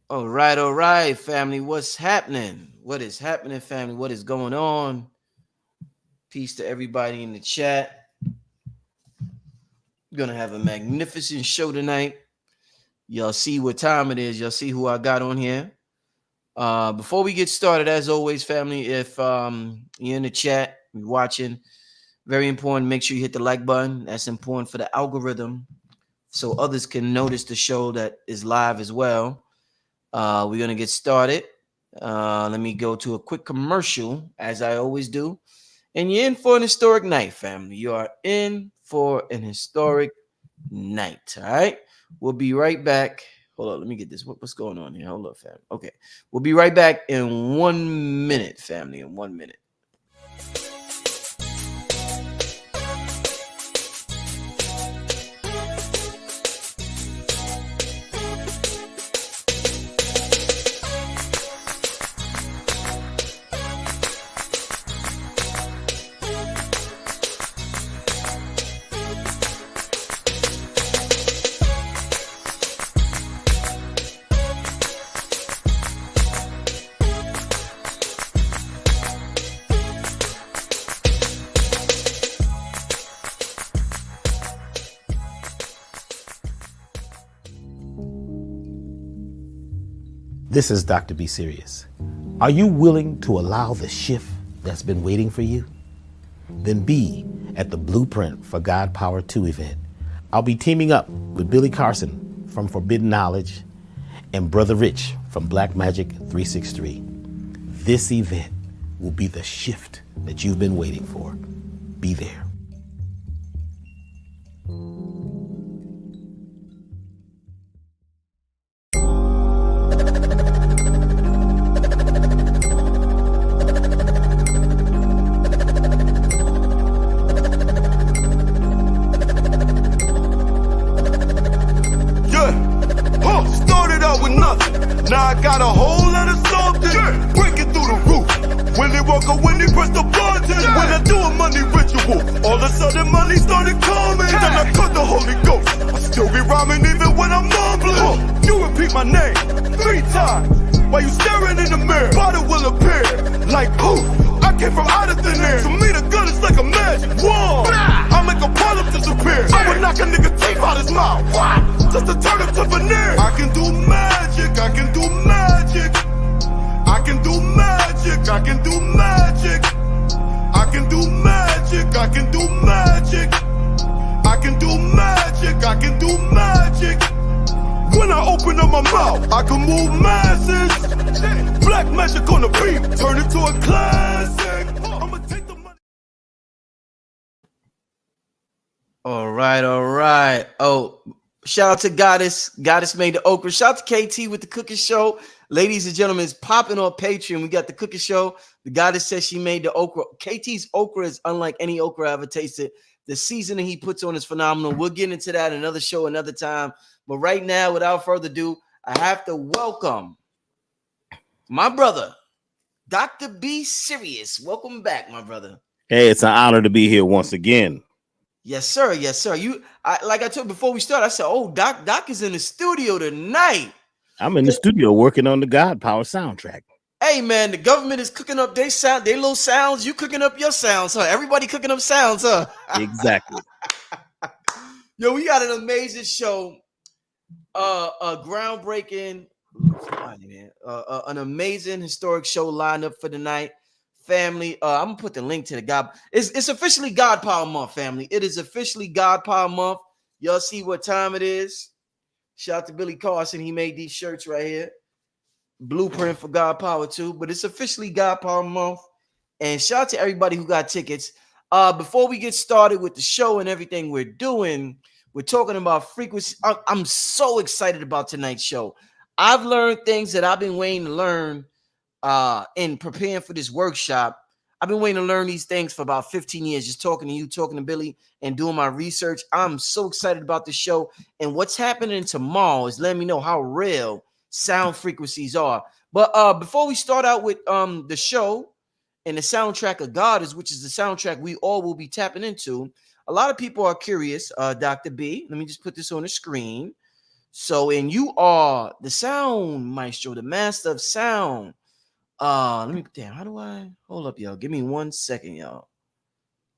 All right, family. What's happening? What is happening, family? What is going on? Peace to everybody in the chat. We're gonna have a magnificent show tonight. Y'all see what time it is. Y'all see who I got on here. Before we get started, as always, family, if you're in the chat, you're watching, very important. Make sure you hit the like button. That's important for the algorithm, so others can notice the show that is live as well. We're gonna get started. Let me go to a quick commercial, as I always do. And you're in for an historic night, family. You are in for an historic night. All right. We'll be right back. Hold on. Let me get this. What's going on here? Hold up, family. Okay. We'll be right back in 1 minute, family. In 1 minute. This is Dr. B. Sirius. Are you willing to allow the shift that's been waiting for you? Then be at the Blueprint for GodPower 2 event. I'll be teaming up with Billy Carson from Forbidden Knowledge and Brother Rich from Black Magic 363. This event will be the shift that you've been waiting for. Be there. Now I got a whole lot of something breaking through the roof. When they walk or when they press the button, when I do a money ritual, all of a sudden money started coming. Then I cut the Holy Ghost. I still be rhyming even when I'm mumbling. You repeat my name 3 times while you staring in the mirror. Body will appear like poof. I came from out of thin air. To me the gun is like a magic wand. I make a polyp disappear. I would knock a nigga teeth out his mouth. What? Just to turn it to veneer. I can do magic. I can do magic. I can do magic. I can do magic. I can do magic. I can do magic. I can do magic. I can do magic. When I open up my mouth, I can move masses. Black magic on the beat, turn it to a classic. I'ma take the money. All right. All right. Oh, shout out to Goddess. Goddess made the okra. Shout out to KT with the cooking show. Ladies and gentlemen, it's popping on Patreon. We got the cooking show. The Goddess says she made the okra. KT's okra is unlike any okra I ever tasted. The seasoning he puts on is phenomenal. We'll get into that another show, another time. But right now, without further ado, I have to welcome my brother, Dr. B. Sirius. Welcome back, my brother. Hey, it's an honor to be here once again. Yes, sir. Yes, sir. Like I told you before we started, I said, "Oh, Doc is in the studio tonight." I'm in the studio working on the GodPower soundtrack. Hey, man, the government is cooking up their little sounds. You cooking up your sounds, huh? Everybody cooking up sounds, huh? Exactly. Yo, we got an amazing show. A groundbreaking, an amazing historic show lined up for tonight, family. I'm gonna put the link to the God. It's officially GodPower month, family. It is officially GodPower month. Y'all see what time it is? Shout out to Billy Carson. He made these shirts right here. Blueprint for GodPower 2. But it's officially GodPower month. And shout out to everybody who got tickets. Before we get started with the show and everything we're doing, we're talking about frequency. I'm so excited about tonight's show. I've learned things that I've been waiting to learn in preparing for this workshop. I've been waiting to learn these things for about 15 years, just talking to you, talking to Billy, and doing my research. I'm so excited about the show. And what's happening tomorrow is letting me know how real sound frequencies are. But before we start out with the show and the soundtrack of Goddess, which is the soundtrack we all will be tapping into, a lot of people are curious, Dr. B. Let me just put this on the screen. So, and you are the sound maestro, the master of sound. Let me damn. How do I hold up, y'all? Give me 1 second, y'all.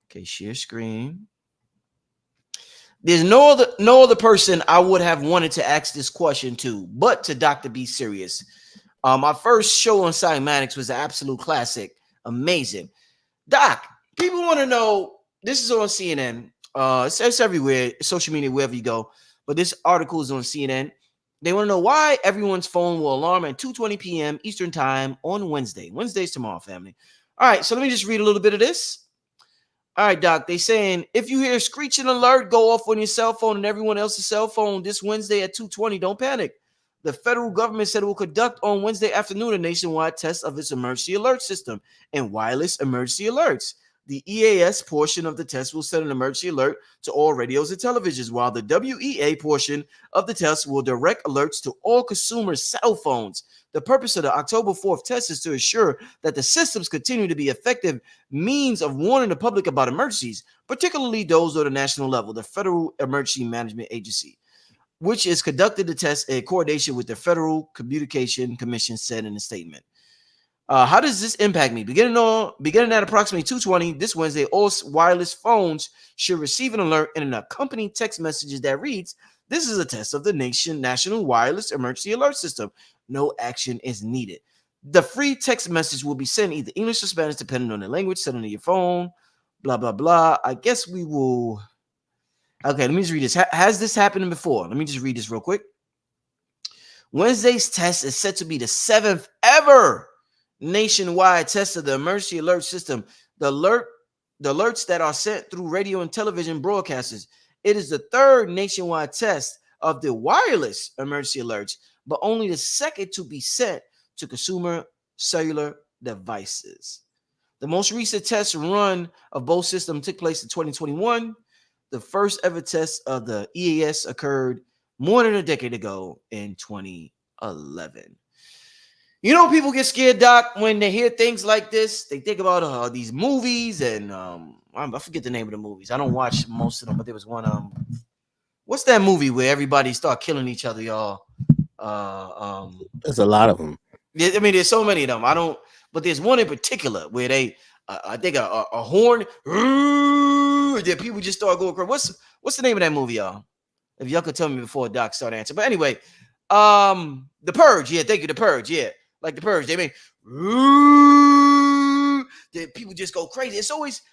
Okay, share screen. There's no other person I would have wanted to ask this question to, but to Dr. B Sirius. My first show on cymatics was an absolute classic, amazing. Doc, people want to know. This is on CNN. It's everywhere, social media, wherever you go. But this article is on CNN. They want to know why everyone's phone will alarm at 2:20 p.m. Eastern time on Wednesday. Wednesday's tomorrow, family. All right, so let me just read a little bit of this. All right, Doc, they saying if you hear a screeching alert go off on your cell phone and everyone else's cell phone this Wednesday at 2:20, don't panic. The federal government said it will conduct on Wednesday afternoon a nationwide test of its emergency alert system and wireless emergency alerts. The EAS portion of the test will send an emergency alert to all radios and televisions, while the WEA portion of the test will direct alerts to all consumer cell phones. The purpose of the October 4th test is to ensure that the systems continue to be effective means of warning the public about emergencies, particularly those at the national level. The Federal Emergency Management Agency, which is conducted the test in coordination with the Federal Communication Commission, said in a statement. How does this impact me? Beginning at approximately 2:20 this Wednesday, all wireless phones should receive an alert and an accompanying text message that reads, "This is a test of the national wireless emergency alert system. No action is needed." The free text message will be sent either English or Spanish, depending on the language set into your phone. Blah, blah, blah. I guess we will. Okay, let me just read this. Has this happened before? Let me just read this real quick. Wednesday's test is set to be the 7th ever nationwide test of the emergency alert system. The alerts that are sent through radio and television broadcasters. It is the 3rd nationwide test of the wireless emergency alerts, but only the 2nd to be sent to consumer cellular devices. The most recent test run of both systems took place in 2021. The first ever test of the EAS occurred more than a decade ago in 2011. You know, people get scared, Doc, when they hear things like this. They think about these movies, and I forget the name of the movies. I don't watch most of them, but there was one. What's that movie where everybody start killing each other, y'all? There's a lot of them. I mean, there's so many of them. I don't, but there's one in particular where they, I think a horn, that people just start going crazy. What's the name of that movie, y'all? If y'all could tell me before Doc start answering. But anyway, The Purge. Yeah, thank you, The Purge. Yeah, like The Purge. They mean, that people just go crazy. It's always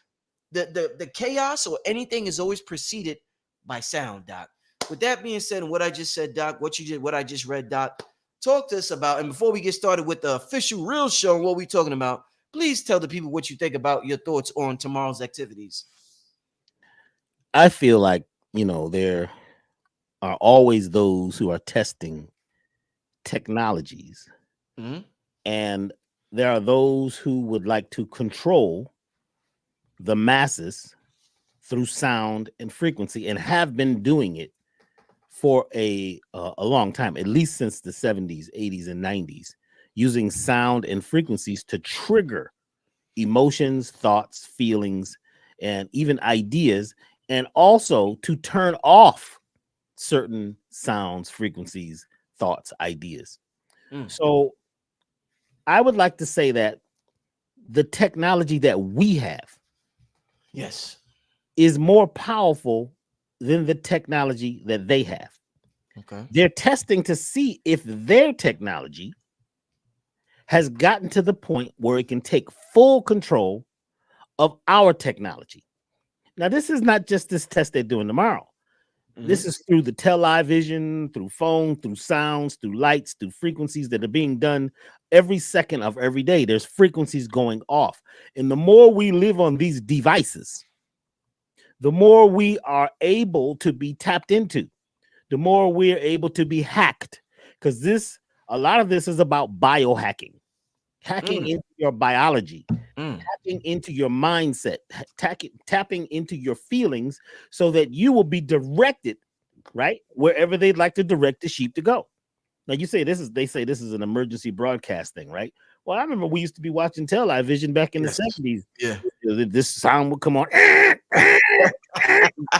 the chaos or anything is always preceded by sound, Doc. With that being said, and what I just said, Doc, what I just read, Doc, talk to us about. And before we get started with the official real show and what we're talking about, please tell the people what you think about your thoughts on tomorrow's activities. I feel like, there are always those who are testing technologies. Mm-hmm. And there are those who would like to control the masses through sound and frequency and have been doing it for a long time, at least since the 70s, 80s, and 90s, using sound and frequencies to trigger emotions, thoughts, feelings, and even ideas, and also to turn off certain sounds, frequencies, thoughts, ideas. So I would like to say that the technology that we have, yes, is more powerful than the technology that they have. Okay. They're testing to see if their technology has gotten to the point where it can take full control of our technology. Now, this is not just this test they're doing tomorrow. Mm-hmm. This is through the television, through phone, through sounds, through lights, through frequencies that are being done every second of every day. There's frequencies going off. And the more we live on these devices, the more we are able to be tapped into, the more we're able to be hacked. Because a lot of this is about biohacking, hacking into your biology, tapping into your mindset, tapping into your feelings so that you will be directed, right, wherever they'd like to direct the sheep to go. Now, they say this is an emergency broadcast thing, right? Well, I remember we used to be watching television back in the 70s. Yeah. This sound would come on.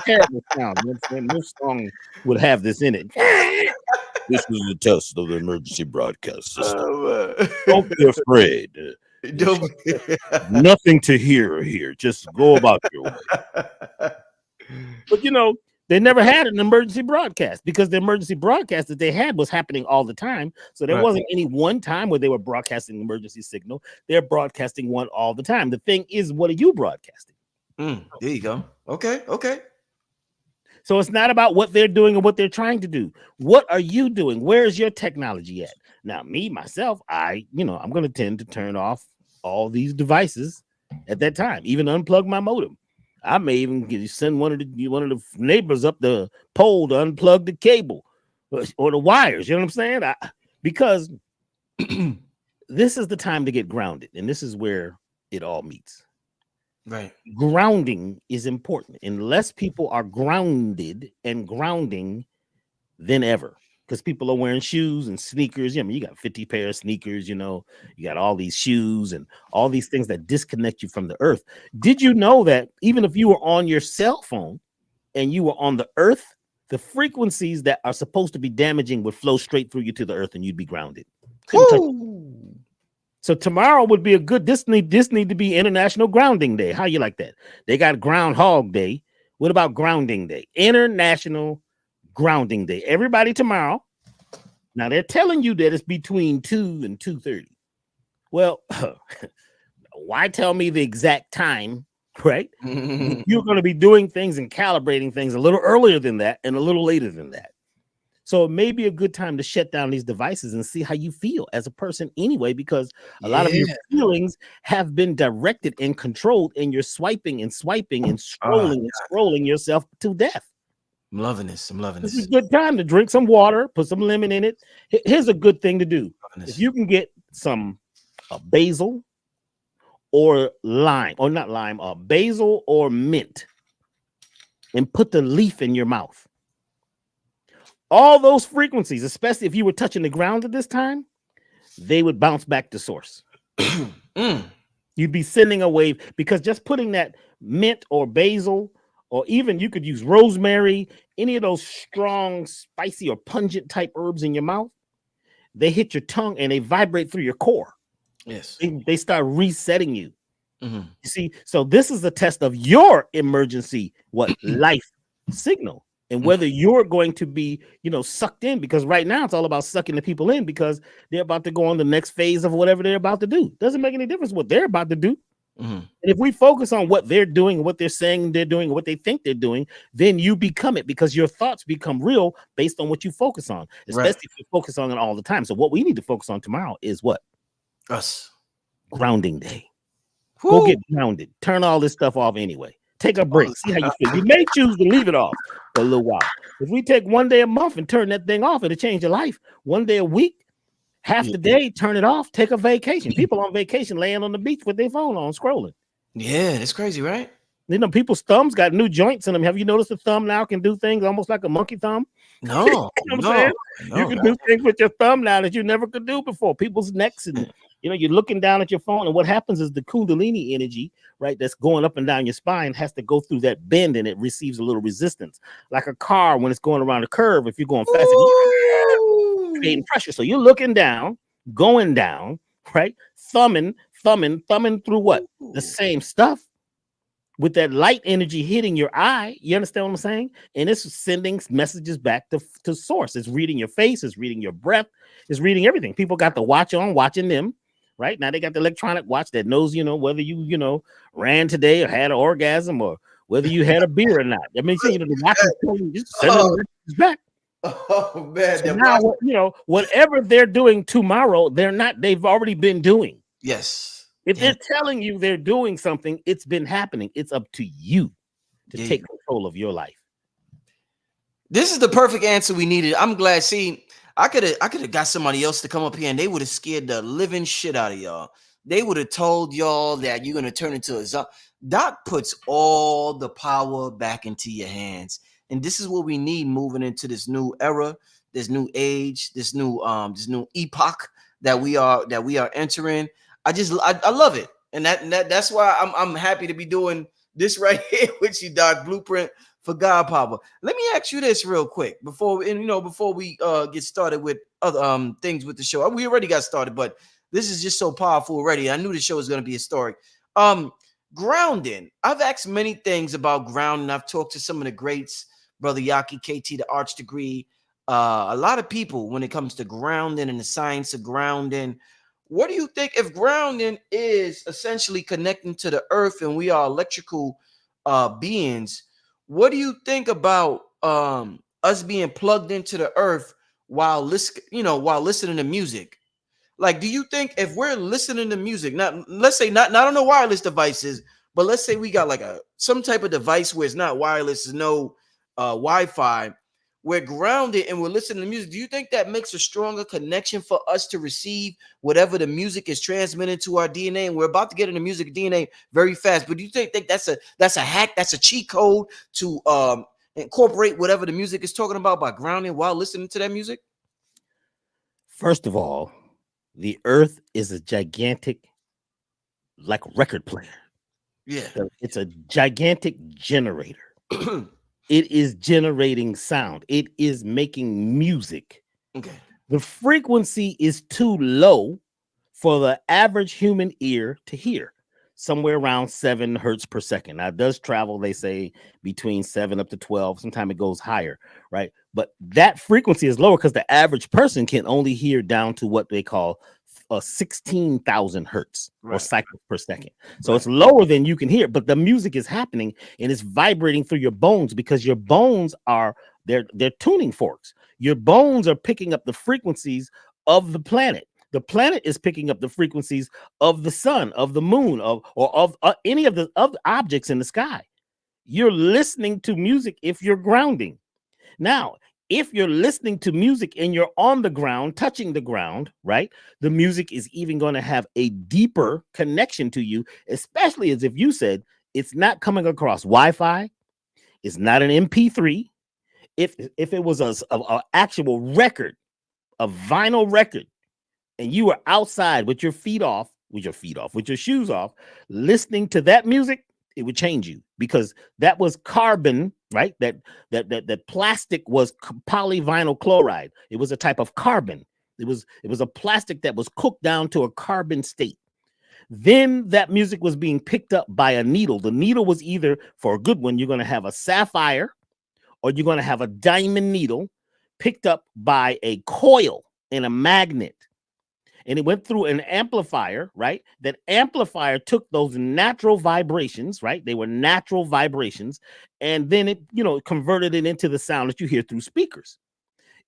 Terrible sound. You know what I'm saying? No song would have this in it. This is a test of the emergency broadcast system. Oh, Don't be afraid. man. Don't- Nothing to hear here. Just go about your way. But they never had an emergency broadcast because the emergency broadcast that they had was happening all the time. So there Right. wasn't any one time where they were broadcasting emergency signal. They're broadcasting one all the time. The thing is, what are you broadcasting? There you go. Okay. So it's not about what they're doing or what they're trying to do. What are you doing? Where's your technology at? Now, myself, I'm going to tend to turn off all these devices at that time, even unplug my modem. I may even send one of the neighbors up the pole to unplug the cable or the wires. You know what I'm saying? Because this is the time to get grounded, and this is where it all meets. Right. Grounding is important. Unless people are grounded and grounding than ever, because people are wearing shoes and sneakers. You got 50 pair of sneakers, you got all these shoes and all these things that disconnect you from the earth. Did you know that even if you were on your cell phone and you were on the earth, the frequencies that are supposed to be damaging would flow straight through you to the earth and you'd be grounded? So tomorrow would be a good, this need to be International Grounding Day. How you like that? They got Groundhog Day. What about Grounding Day? International Grounding Day. Everybody tomorrow. Now they're telling you that it's between 2 and 2:30. Well, why tell me the exact time, right? You're going to be doing things and calibrating things a little earlier than that and a little later than that. So it may be a good time to shut down these devices and see how you feel as a person anyway, because a lot of your feelings have been directed and controlled, and you're swiping and scrolling yourself to death. I'm loving this. This is a good time to drink some water, put some lemon in it. Here's a good thing to do. If you can get some basil or lime, or not lime, basil or mint, and put the leaf in your mouth. All those frequencies, especially if you were touching the ground at this time, they would bounce back to source. You'd be sending a wave, because just putting that mint or basil, or even you could use rosemary, any of those strong, spicy or pungent type herbs in your mouth, they hit your tongue and they vibrate through your core. Yes. They start resetting you. You see, so this is the test of your emergency, life signal. And whether you're going to be, sucked in, because right now it's all about sucking the people in, because they're about to go on the next phase of whatever they're about to do. Doesn't make any difference what they're about to do. And if we focus on what they're doing, what they're saying they're doing, what they think they're doing, then you become it, because your thoughts become real based on what you focus on, especially if you focus on it all the time. So what we need to focus on tomorrow is what? Us. Grounding Day. Go get grounded. Turn all this stuff off anyway. Take a break. See how you feel. You may choose to leave it off for a little while. If we take one day a month and turn that thing off, it'll change your life. One day a week, half the day, turn it off. Take a vacation. People on vacation laying on the beach with their phone on, scrolling. Yeah, that's crazy, right? People's thumbs got new joints in them. Have you noticed the thumb now can do things almost like a monkey thumb? No, You know what I'm saying? You can do things with your thumb now that you never could do before. People's necks, and you're looking down at your phone, and what happens is the Kundalini energy, right, that's going up and down your spine has to go through that bend, and it receives a little resistance, like a car when it's going around a curve. If you're going fast, creating pressure. So you're looking down, going down, right, thumbing through what? The same stuff. With that light energy hitting your eye, you understand what I'm saying? And it's sending messages back to source. It's reading your face, it's reading your breath, it's reading everything. People got the watch on, watching them, right? Now they got the electronic watch that knows, whether you, ran today or had an orgasm, or whether you had a beer or not. I mean, the watch is telling you, just sending messages back. Oh man! So now, whatever they're doing tomorrow, they've already been doing. Yes. If they're telling you they're doing something, it's been happening. It's up to you to take control of your life. This is the perfect answer we needed. I'm glad. See, I could have got somebody else to come up here, and they would have scared the living shit out of y'all. They would have told y'all that you're gonna turn into a zombie. Doc puts all the power back into your hands, and this is what we need moving into this new era, this new age, this new epoch that we are entering. I love it, and that's why I'm happy to be doing This right here with you, Doc, blueprint for GodPower. Let me ask you this real quick before we get started with other things with the show. We already got started, but this is just so powerful already. I knew the show was going to be historic. Grounding. I've asked many things about grounding. I've talked to some of the greats, Brother Yaki, KT, the Arch Degree, a lot of people when it comes to grounding and the science of grounding. What do you think if grounding is essentially connecting to the earth and we are electrical beings? What do you think about us being plugged into the earth while listening to music? Like, do you think if we're listening to music, let's say not on the wireless devices, but let's say we got like some type of device where it's not wireless, there's no Wi-Fi, we're grounded and we're listening to music. Do you think that makes a stronger connection for us to receive whatever the music is transmitting to our DNA? And we're about to get into music DNA very fast. But do you think that's a hack, that's a cheat code to incorporate whatever the music is talking about by grounding while listening to that music? First of all, the earth is a gigantic, like, record player. Yeah. It's a gigantic generator. It is generating sound. It is making music. Okay. The frequency is too low for the average human ear to hear, somewhere around 7 hertz per second. Now, it does travel, they say, between 7 up to 12. Sometimes it goes higher, right? But that frequency is lower because the average person can only hear down to what they call 16,000 hertz or cycles per second. So it's lower than you can hear, but the music is happening and it's vibrating through your bones because your bones are they're tuning forks. Your bones are picking up the frequencies of the planet. The planet is picking up the frequencies of the sun, of the moon, of any of the objects in the sky. You're listening to music if you're grounding. Now, if you're listening to music and you're on the ground, touching the ground, right, the music is even going to have a deeper connection to you, especially as if you said it's not coming across Wi-Fi, it's not an MP3. If it was a actual record, a vinyl record, and you were outside with your shoes off, listening to that music, it would change you because that was carbon, right? That plastic was polyvinyl chloride. It was a type of carbon. It was a plastic that was cooked down to a carbon state. Then that music was being picked up by a needle. The needle was either, for a good one, you're going to have a sapphire or you're going to have a diamond needle picked up by a coil and a magnet. And it went through an amplifier, right? That amplifier took those natural vibrations, right? They were natural vibrations. And then it, converted it into the sound that you hear through speakers.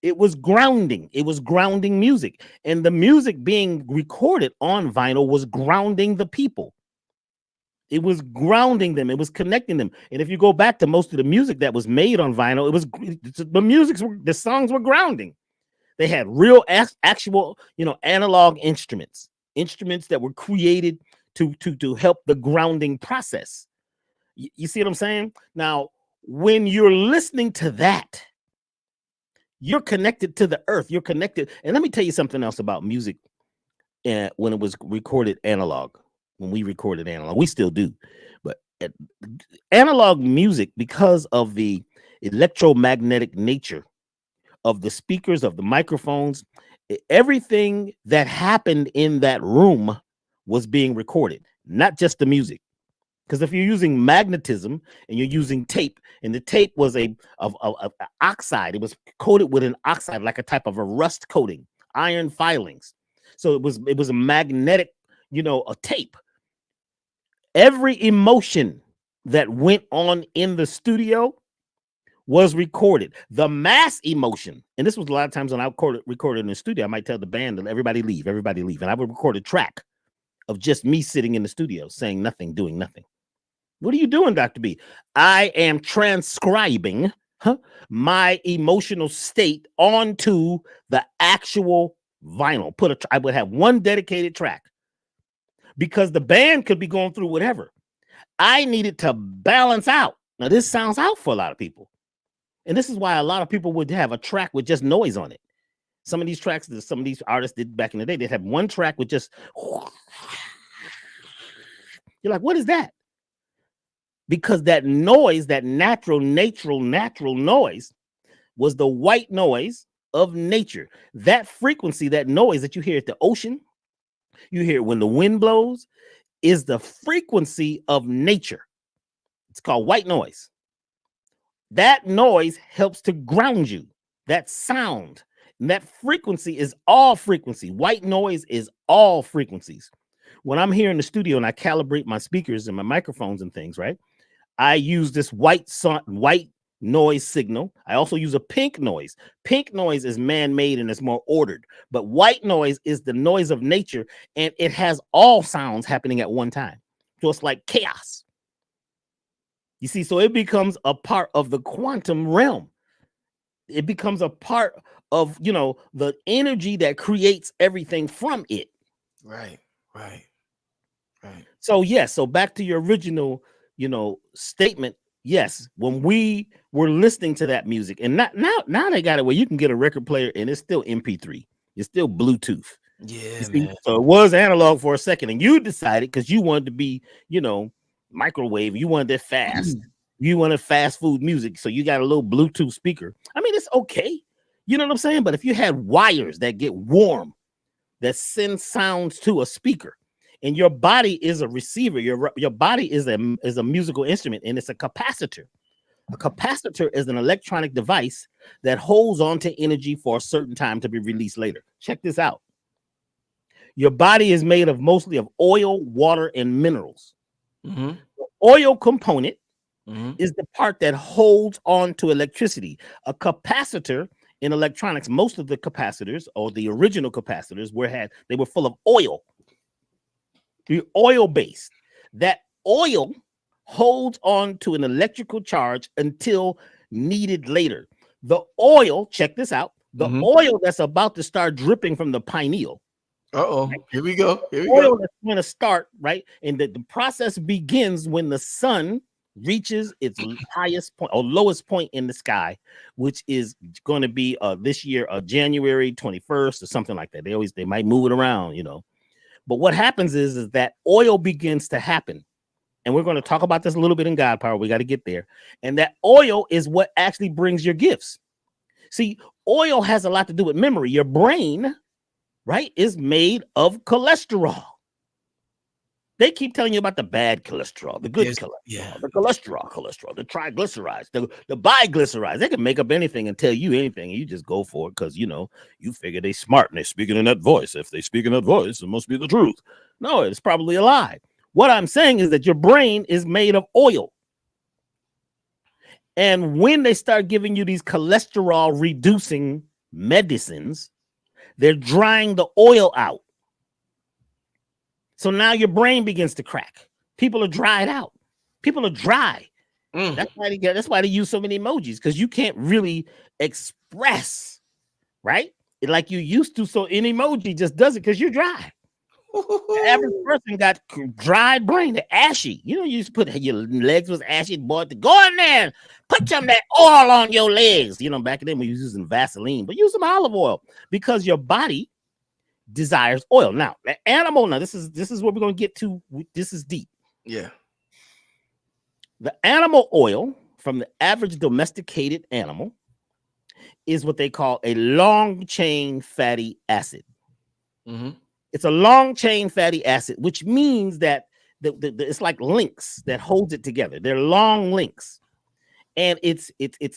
It was grounding. It was grounding music. And the music being recorded on vinyl was grounding the people. It was grounding them. It was connecting them. And if you go back to most of the music that was made on vinyl, the songs were grounding. They had real actual, analog instruments that were created to help the grounding process. You see what I'm saying? Now, when you're listening to that, you're connected to the earth. You're connected. And let me tell you something else about music. When it was recorded analog, when we recorded analog, we still do. But analog music, because of the electromagnetic nature of the speakers, of the microphones, everything that happened in that room was being recorded, not just the music. Because if you're using magnetism and you're using tape, and the tape was a oxide, it was coated with an oxide, like a type of a rust coating, iron filings. So it was a magnetic, a tape. Every emotion that went on in the studio was recorded. The mass emotion, and this was a lot of times when I recorded in the studio, I might tell the band, everybody leave. And I would record a track of just me sitting in the studio saying nothing, doing nothing. What are you doing, Dr. B? I am transcribing my emotional state onto the actual vinyl. I would have one dedicated track because the band could be going through whatever. I needed to balance out. Now, this sounds out for a lot of people. And this is why a lot of people would have a track with just noise on it. Some of these tracks that some of these artists did back in the day, they'd have one track with just, you're like, what is that? because that noise, that natural noise, was the white noise of nature. That frequency, that noise that you hear at the ocean, you hear when the wind blows, is the frequency of nature. It's called white noise. That noise helps to ground you. That sound and that frequency is all frequency. White noise is all frequencies. When I'm here in the studio and I calibrate my speakers and my microphones and things, right? I use this white noise signal. I also use a pink noise. Pink noise is man-made and it's more ordered, but white noise is the noise of nature, and it has all sounds happening at one time. So it's like chaos. You see, so it becomes a part of the quantum realm. It becomes a part of, the energy that creates everything from it. Right. So yes, so back to your original, statement. Yes, when we were listening to that music, and now they got it where you can get a record player and it's still MP3, it's still Bluetooth. Yeah, man. So it was analog for a second, and you decided because you wanted to be, microwave, you wanted it fast, you wanted fast food music, so you got a little Bluetooth speaker. I mean, it's okay, you know what I'm saying? But if you had wires that get warm, that send sounds to a speaker, and your body is a receiver, your body is a musical instrument, and it's a capacitor. A capacitor is an electronic device that holds on to energy for a certain time to be released later. Check this out. Your body is made of mostly of oil, water, and minerals. Mm-hmm. The oil component is the part that holds on to electricity. A capacitor in electronics, most of the capacitors or the original capacitors they were full of oil. The oil based. That oil holds on to an electrical charge until needed later. The oil, check this out, the oil that's about to start dripping from the pineal. Right? Here we go. Oil that's going to start, right? And the process begins when the sun reaches its highest point or lowest point in the sky, which is going to be this year, January 21st or something like that. They might move it around, But what happens is that oil begins to happen. And we're going to talk about this a little bit in GodPower. We got to get there. And that oil is what actually brings your gifts. See, oil has a lot to do with memory. Your brain, right, is made of cholesterol. They keep telling you about the bad cholesterol, the good cholesterol, the cholesterol, the triglycerides, the biglycerides. They can make up anything and tell you anything, and you just go for it because, you figure they're smart and they're speaking in that voice. If they speak in that voice, it must be the truth. No, it's probably a lie. What I'm saying is that your brain is made of oil. And when they start giving you these cholesterol-reducing medicines, they're drying the oil out. So now your brain begins to crack. People are dried out. People are dry. That's why they use so many emojis, because you can't really express, right? Like you used to. So an emoji just does it because you're dry. The average person got dried brain, they're ashy. You used to put your legs was ashy, boy, to go in there and put some of that oil on your legs. Back then we were using Vaseline, but use some olive oil because your body desires oil. Now, the animal, this is what we're going to get to. This is deep. Yeah. The animal oil from the average domesticated animal is what they call a long chain fatty acid. It's a long chain fatty acid, which means that it's like links that holds it together. They're long links. And it's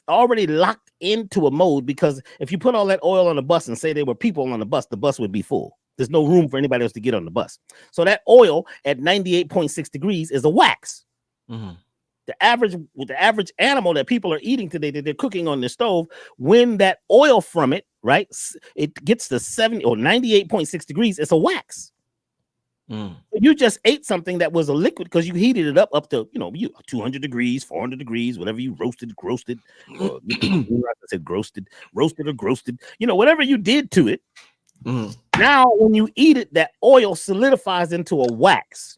already locked into a mode, because if you put all that oil on the bus and say there were people on the bus would be full. There's no room for anybody else to get on the bus. So that oil at 98.6 degrees is a wax. The average animal that people are eating today, that they're cooking on the stove, when that oil from it, right, it gets to 70 or 98.6 degrees, it's a wax. You just ate something that was a liquid because you heated it up to 200 degrees, 400 degrees, whatever you roasted, or roasted, whatever you did to it. Now, when you eat it, that oil solidifies into a wax.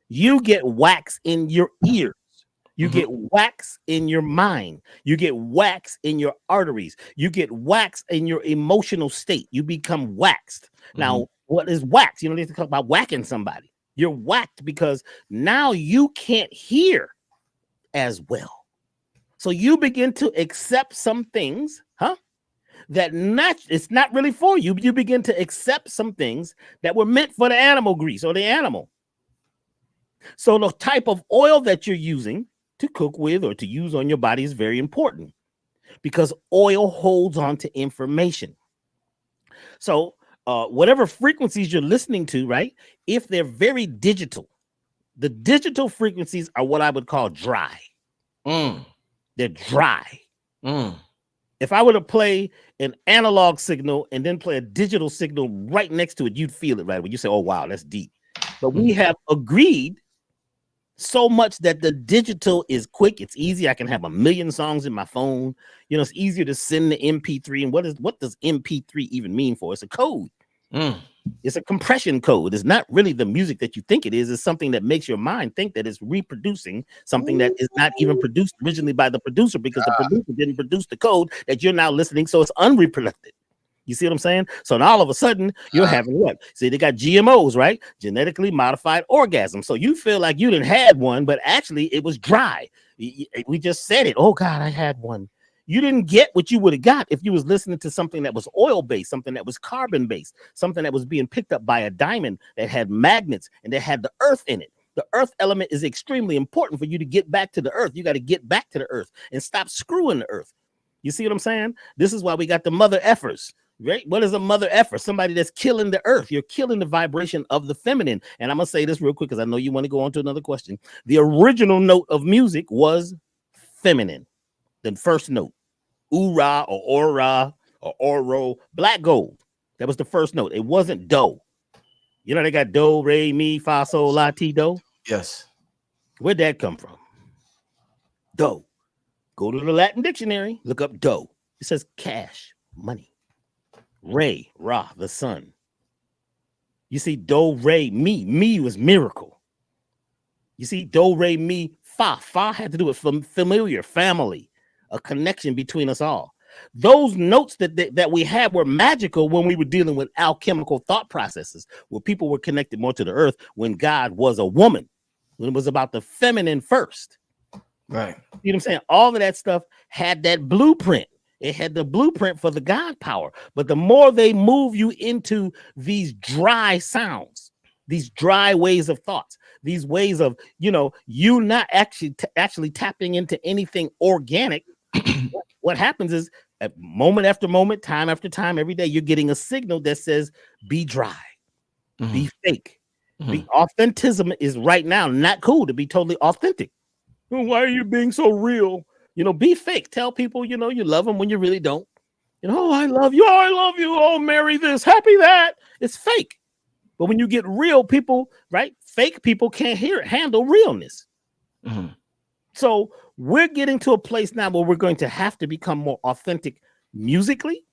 You get wax in your ears. You get wax in your mind. You get wax in your arteries. You get wax in your emotional state. You become waxed. Now, what is wax? They talk about whacking somebody. You're whacked because now you can't hear as well. So you begin to accept some things, that it's not really for you. You begin to accept some things that were meant for the animal grease or the animal. So the type of oil that you're using to cook with or to use on your body is very important, because oil holds on to information. So whatever frequencies you're listening to, right, if they're very digital, the digital frequencies are what I would call dry. They're dry. If I were to play an analog signal and then play a digital signal right next to it, you'd feel it right away. You say, oh, wow, that's deep. But we have agreed so much that the digital is quick. It's easy. I can have 1 million songs in my phone. You know, it's easier to send the MP3. And what does MP3 even mean for? It's a code. It's a compression code. It's not really the music that you think it is. It's something that makes your mind think that it's reproducing something that is not even produced originally by the producer, because the producer didn't produce the code that you're now listening. So it's unreproduced. You see what I'm saying? So now all of a sudden you're having what? See, they got GMOs, right? Genetically modified orgasm. So you feel like you didn't had one, but actually it was dry. We just said it. Oh God, I had one. You didn't get what you would have got if you was listening to something that was oil-based, something that was carbon-based, something that was being picked up by a diamond that had magnets and that had the earth in it. The earth element is extremely important for you to get back to the earth. You got to get back to the earth and stop screwing the earth. You see what I'm saying? This is why we got the mother effers, right? What is a mother effer? Somebody that's killing the earth. You're killing the vibration of the feminine. And I'm going to say this real quick because I know you want to go on to another question. The original note of music was feminine. The first note. Ura or ora or oro, black gold. That was the first note. It wasn't do. You know, they got do, re, mi, fa, sol, la, ti, do. Yes. Where'd that come from? Do. Go to the Latin dictionary, look up do. It says cash, money. Re, ra, the sun. You see, do, re, mi. Mi was miracle. You see, do, re, mi, fa. Fa had to do with familiar, family. A connection between us all. Those notes that we had were magical when we were dealing with alchemical thought processes, where people were connected more to the earth, when God was a woman, when it was about the feminine first. Right. You know what I'm saying? All of that stuff had that blueprint. It had the blueprint for the God power. But the more they move you into these dry sounds, these dry ways of thoughts, these ways of, you not actually tapping into anything organic, what happens is, at moment after moment, time after time, every day, you're getting a signal that says, be dry, be fake. The authentism is right now not cool to be totally authentic. Why are you being so real? Be fake. Tell people, you love them when you really don't. Oh, I love you. Oh, I love you. Oh, marry this, happy that. It's fake. But when you get real people, right? Fake people can't handle realness. So we're getting to a place now where we're going to have to become more authentic musically,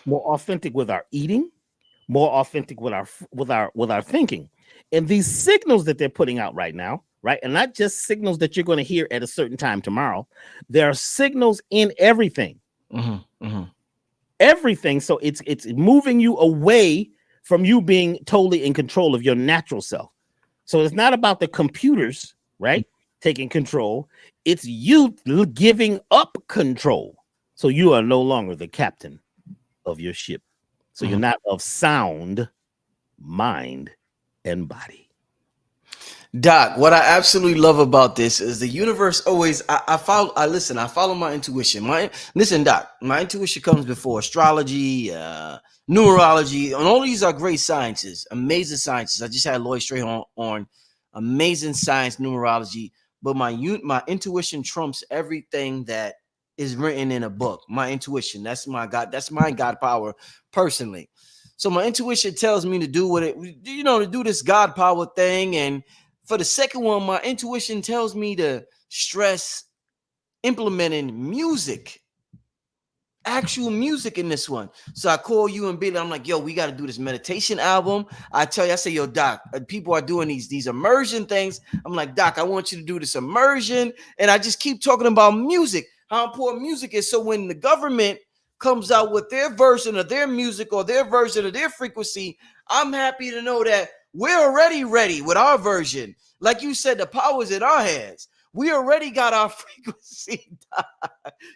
more authentic with our eating, more authentic with our thinking. And these signals that they're putting out right now, right? And not just signals that you're going to hear at a certain time tomorrow. There are signals in everything. Everything. So it's moving you away from you being totally in control of your natural self. So it's not about the computers, right, taking control. It's you giving up control. So you are no longer the captain of your ship. So you're not of sound mind and body. Doc, what I absolutely love about this is the universe always, I follow my intuition. Doc, my intuition comes before astrology, numerology, and all these are great sciences, amazing sciences. I just had Lloyd Stray on amazing science, numerology, but my intuition trumps everything that is written in a book. My intuition, that's my God power personally. So my intuition tells me to do to do this God power thing. And for the second one, my intuition tells me to stress implementing music, actual music in this one. So I call you and Billy. I'm like, yo, we got to do this meditation album. I say, yo, Doc, people are doing these immersion things. I'm like, Doc, I want you to do this immersion. And I just keep talking about music, how important music is. So when the government comes out with their version of their music or their version of their frequency, I'm happy to know that we're already ready with our version. Like you said, the power's in our hands. We already got our frequency.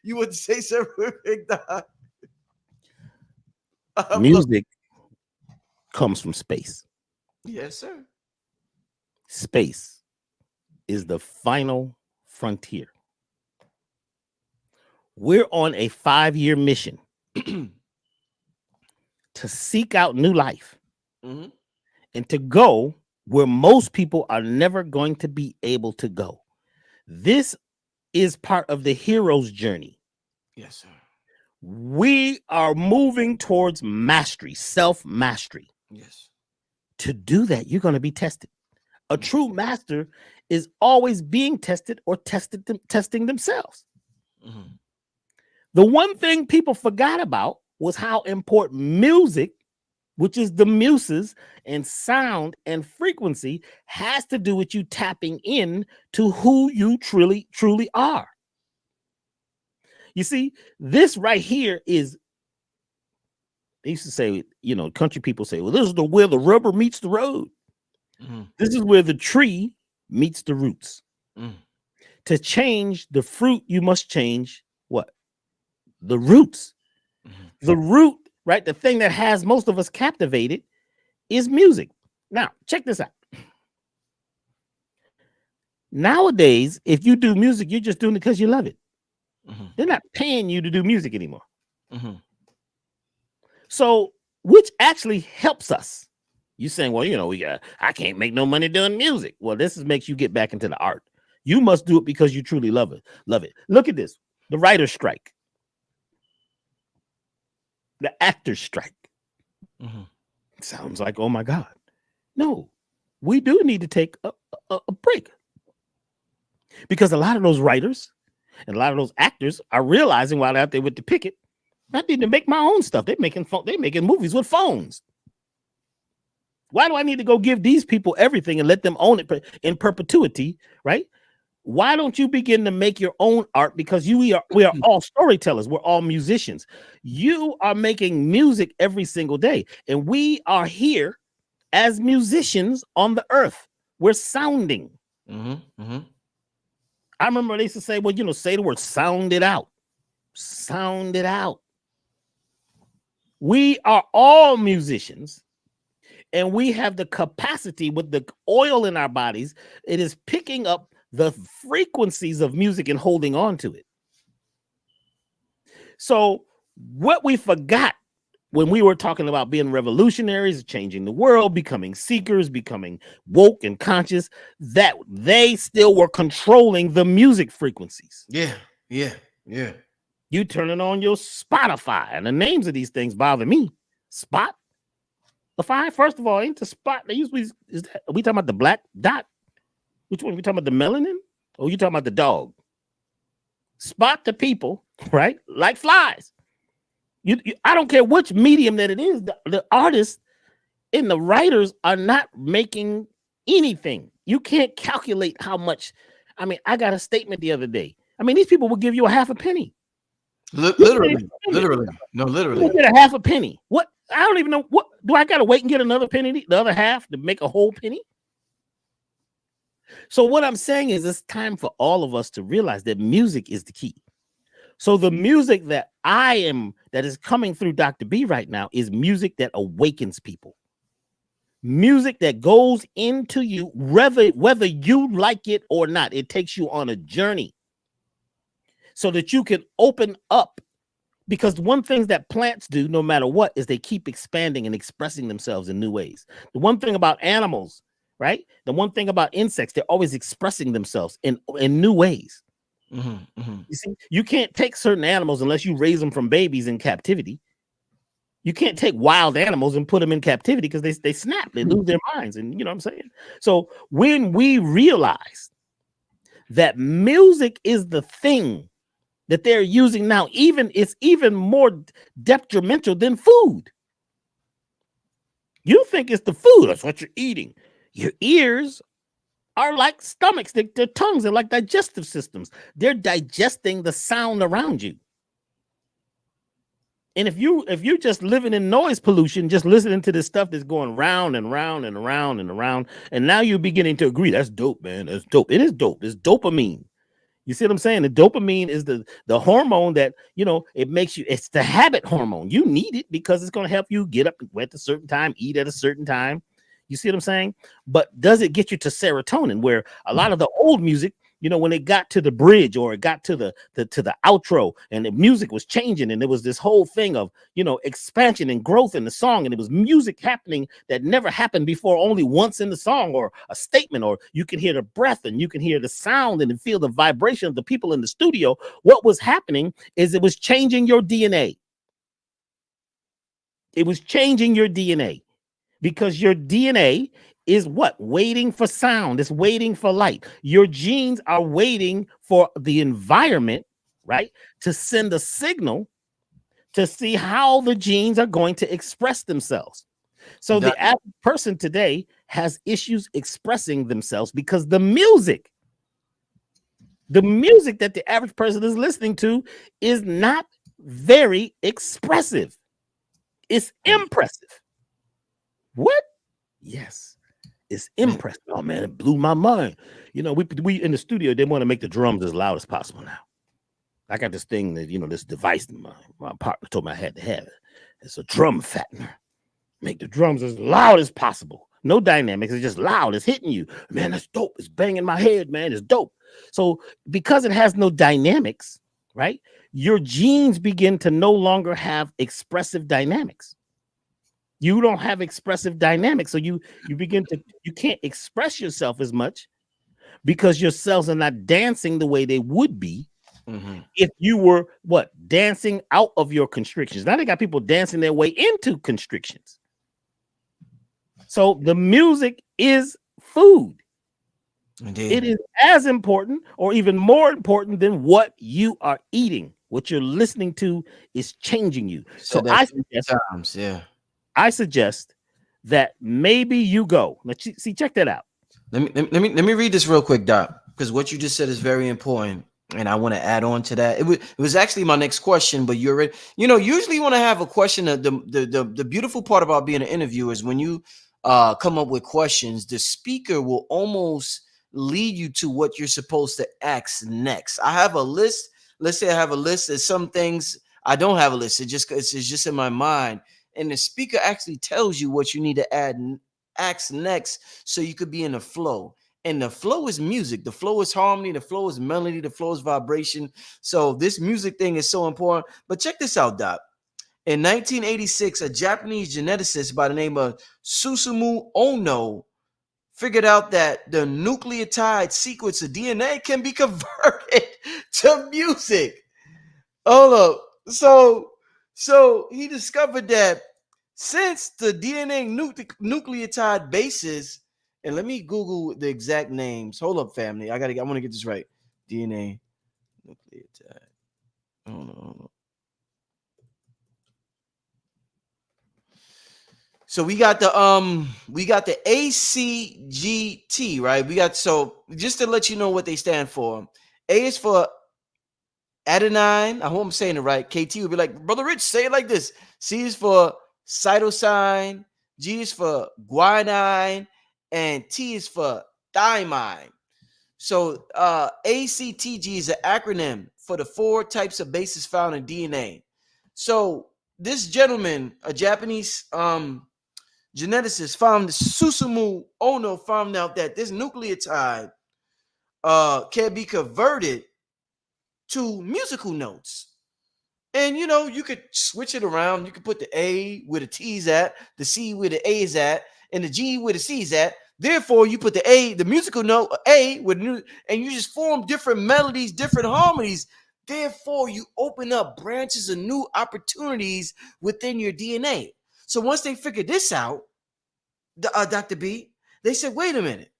You would say so, Big Doc? Music comes from space. Yes, sir. Space is the final frontier. We're on a 5-year mission to seek out new life and to go where most people are never going to be able to go. This is part of the hero's journey. Yes, sir. We are moving towards mastery, self-mastery. Yes. To do that, you're going to be tested. A true master is always being tested or testing themselves. The one thing people forgot about was how important music, which is the muses and sound and frequency, has to do with you tapping in to who you truly are. You see, this right here is, they used to say, you know, country people say, well, this is where the rubber meets the road. This is where the tree meets the roots. To change the fruit, you must change what? The roots. The root, right? The thing that has most of us captivated is music. Now, check this out. Nowadays, if you do music, you're just doing it because you love it. They're not paying you to do music anymore. So, which actually helps us. You saying, well, you know, I can't make no money doing music. Well, this makes you get back into the art. You must do it because you truly love it. Look at this. The writer's strike. The actor's strike. Sounds like, oh my God. No, we do need to take a break. Because a lot of those writers and a lot of those actors are realizing while they're out there with the picket, I need to make my own stuff. They're making movies with phones. Why do I need to go give these people everything and let them own it in perpetuity, right? Why don't you begin to make your own art? Because we are all storytellers. We're all musicians. You are making music every single day. And we are here as musicians on the earth. We're sounding. I remember they used to say, well, you know, say the word, sound it out. Sound it out. We are all musicians. And we have the capacity with the oil in our bodies. It is picking up the frequencies of music and holding on to it. So what we forgot when we were talking about being revolutionaries, changing the world, becoming seekers, becoming woke and conscious, that they still were controlling the music frequencies. Yeah. You turning on your Spotify, and the names of these things bother me. Spotify, first of all, ain't the spot they usually are we talking about the black dot? Which one? We talking about the melanin? Or you talking about the dog? Spot the people, right? Like flies. I don't care which medium that it is. The artists and the writers are not making anything. You can't calculate how much. I mean, I got a statement the other day. I mean, these people will give you a half a penny. Literally. No, literally. You get a half a penny. What? I don't even know. What do I got to wait and get another penny, the other half to make a whole penny? So what I'm saying is it's time for all of us to realize that music is the key. So the music that is coming through Dr. B right now is music that awakens people. Music that goes into you, whether you like it or not. It takes you on a journey so that you can open up. Because one thing that plants do, no matter what, is they keep expanding and expressing themselves in new ways. The one thing about animals, right? The one thing about insects, they're always expressing themselves in new ways. You see, you can't take certain animals unless you raise them from babies in captivity. You can't take wild animals and put them in captivity because they snap, they lose their minds. And you know what I'm saying? So when we realize that music is the thing that they're using now, it's even more detrimental than food. You think it's the food, that's what you're eating. Your ears are like stomachs, their tongues are like digestive systems. They're digesting the sound around you. And if you're just living in noise pollution, just listening to this stuff that's going round and round and around and around, and now you're beginning to agree, that's dope, man. That's dope. It is dope. It's dopamine. You see what I'm saying? The dopamine is the hormone that, it makes you, it's the habit hormone. You need it because it's going to help you get up at a certain time, eat at a certain time. You see what I'm saying? But does it get you to serotonin, where a lot of the old music, when it got to the bridge or it got to the outro and the music was changing and there was this whole thing of, expansion and growth in the song, and it was music happening that never happened before, only once in the song, or a statement, or you can hear the breath and you can hear the sound and feel the vibration of the people in the studio. What was happening is it was changing your DNA. It was changing your DNA. Because your DNA is what? Waiting for sound. It's waiting for light. Your genes are waiting for the environment, right, to send a signal to see how the genes are going to express themselves. So the average person today has issues expressing themselves because the music that the average person is listening to is not very expressive. It's impressive. What? Yes, it's impressive. Oh man, it blew my mind. We in the studio, they want to make the drums as loud as possible now. I got this thing that, this device my partner told me I had to have it. It's a drum fattener. Make the drums as loud as possible. No dynamics, it's just loud. It's hitting you. Man, that's dope. It's banging my head, man. It's dope. So because it has no dynamics, right? Your genes begin to no longer have expressive dynamics. You don't have expressive dynamics. So you can't express yourself as much because your cells are not dancing the way they would be if you were dancing out of your constrictions. Now they got people dancing their way into constrictions. So the music is food. Indeed. It is as important or even more important than what you are eating. What you're listening to is changing you. So I suggest that maybe you go. Let's see, check that out. Let me read this real quick, Doc, because what you just said is very important, and I want to add on to that. It was actually my next question, but you're ready. Usually when I have a question, the beautiful part about being an interviewer is when you come up with questions, the speaker will almost lead you to what you're supposed to ask next. I have a list. Let's say I have a list. There's some things I don't have a list. It's just in my mind. And the speaker actually tells you what you need to ask next so you could be in the flow. And the flow is music. The flow is harmony. The flow is melody. The flow is vibration. So this music thing is so important. But check this out, Doc. In 1986, a Japanese geneticist by the name of Susumu Ono figured out that the nucleotide sequence of DNA can be converted to music. Hold up. So he discovered that since the DNA nucleotide bases, and let me Google the exact names. Hold up, family. I want to get this right. DNA nucleotide. Hold on. So we got the ACGT, right? So just to let you know what they stand for. A is for adenine. I hope I'm saying it right. KT would be like, Brother Rich, say it like this. C is for cytosine. G is for guanine. And T is for thymine. So ACTG is an acronym for the 4 types of bases found in DNA. So this gentleman, a Japanese geneticist, Susumu Ono found out that this nucleotide can be converted to musical notes. And you could switch it around. You could put the A where the T is at, the C where the A is at, and the G where the C is at. Therefore, you put the musical note A with and you just form different melodies, different harmonies. Therefore, you open up branches of new opportunities within your DNA. So once they figured this out, Dr. B, they said, wait a minute.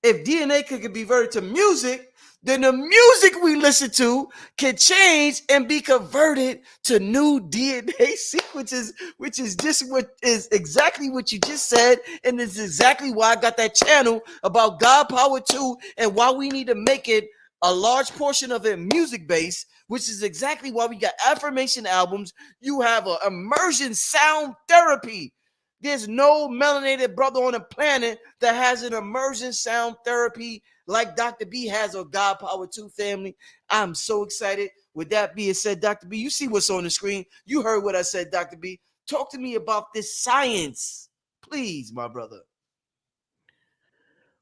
If DNA could be converted to music, then the music we listen to can change and be converted to new DNA sequences, which is just what is exactly what you just said. And it's exactly why I got that channel about GodPower 2 and why we need to make it a large portion of it music based, which is exactly why we got affirmation albums. You have an immersion sound therapy. There's no melanated brother on the planet that has an immersion sound therapy like Dr. B has on GodPower 2 family. I'm so excited. With that being said, Dr. B, you see what's on the screen. You heard what I said, Dr. B. Talk to me about this science, please, my brother.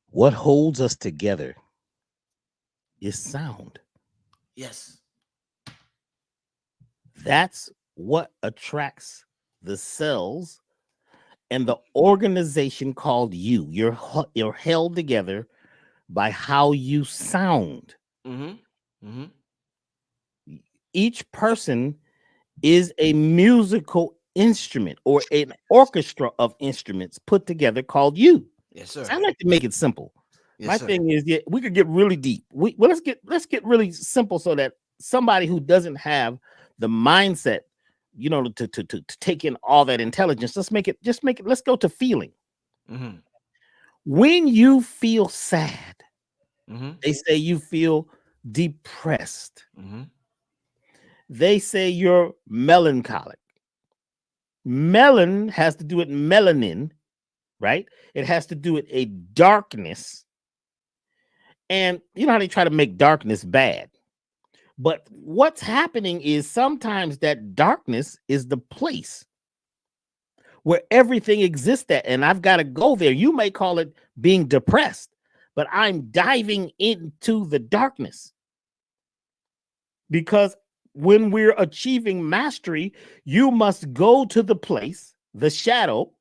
What holds us together is sound. Yes. That's what attracts the cells and the organization called you. You're held together by how you sound. Mm-hmm. Mm-hmm. Each person is a musical instrument or an orchestra of instruments put together called you. Yes, sir. So I like to make it simple. Yes, My sir. thing is, yeah, we could get really deep. Let's get really simple so that somebody who doesn't have the mindset, to take in all that intelligence, let's make it. Let's go to feeling. Mm-hmm. When you feel sad, Mm-hmm. they say you feel depressed. Mm-hmm. They say you're melancholic. Melon has to do with melanin, right? It has to do with a darkness. And you know how they try to make darkness bad. But what's happening is sometimes that darkness is the place where everything exists at. And I've got to go there. You may call it being depressed, but I'm diving into the darkness. Because when we're achieving mastery, you must go to the place, the shadow,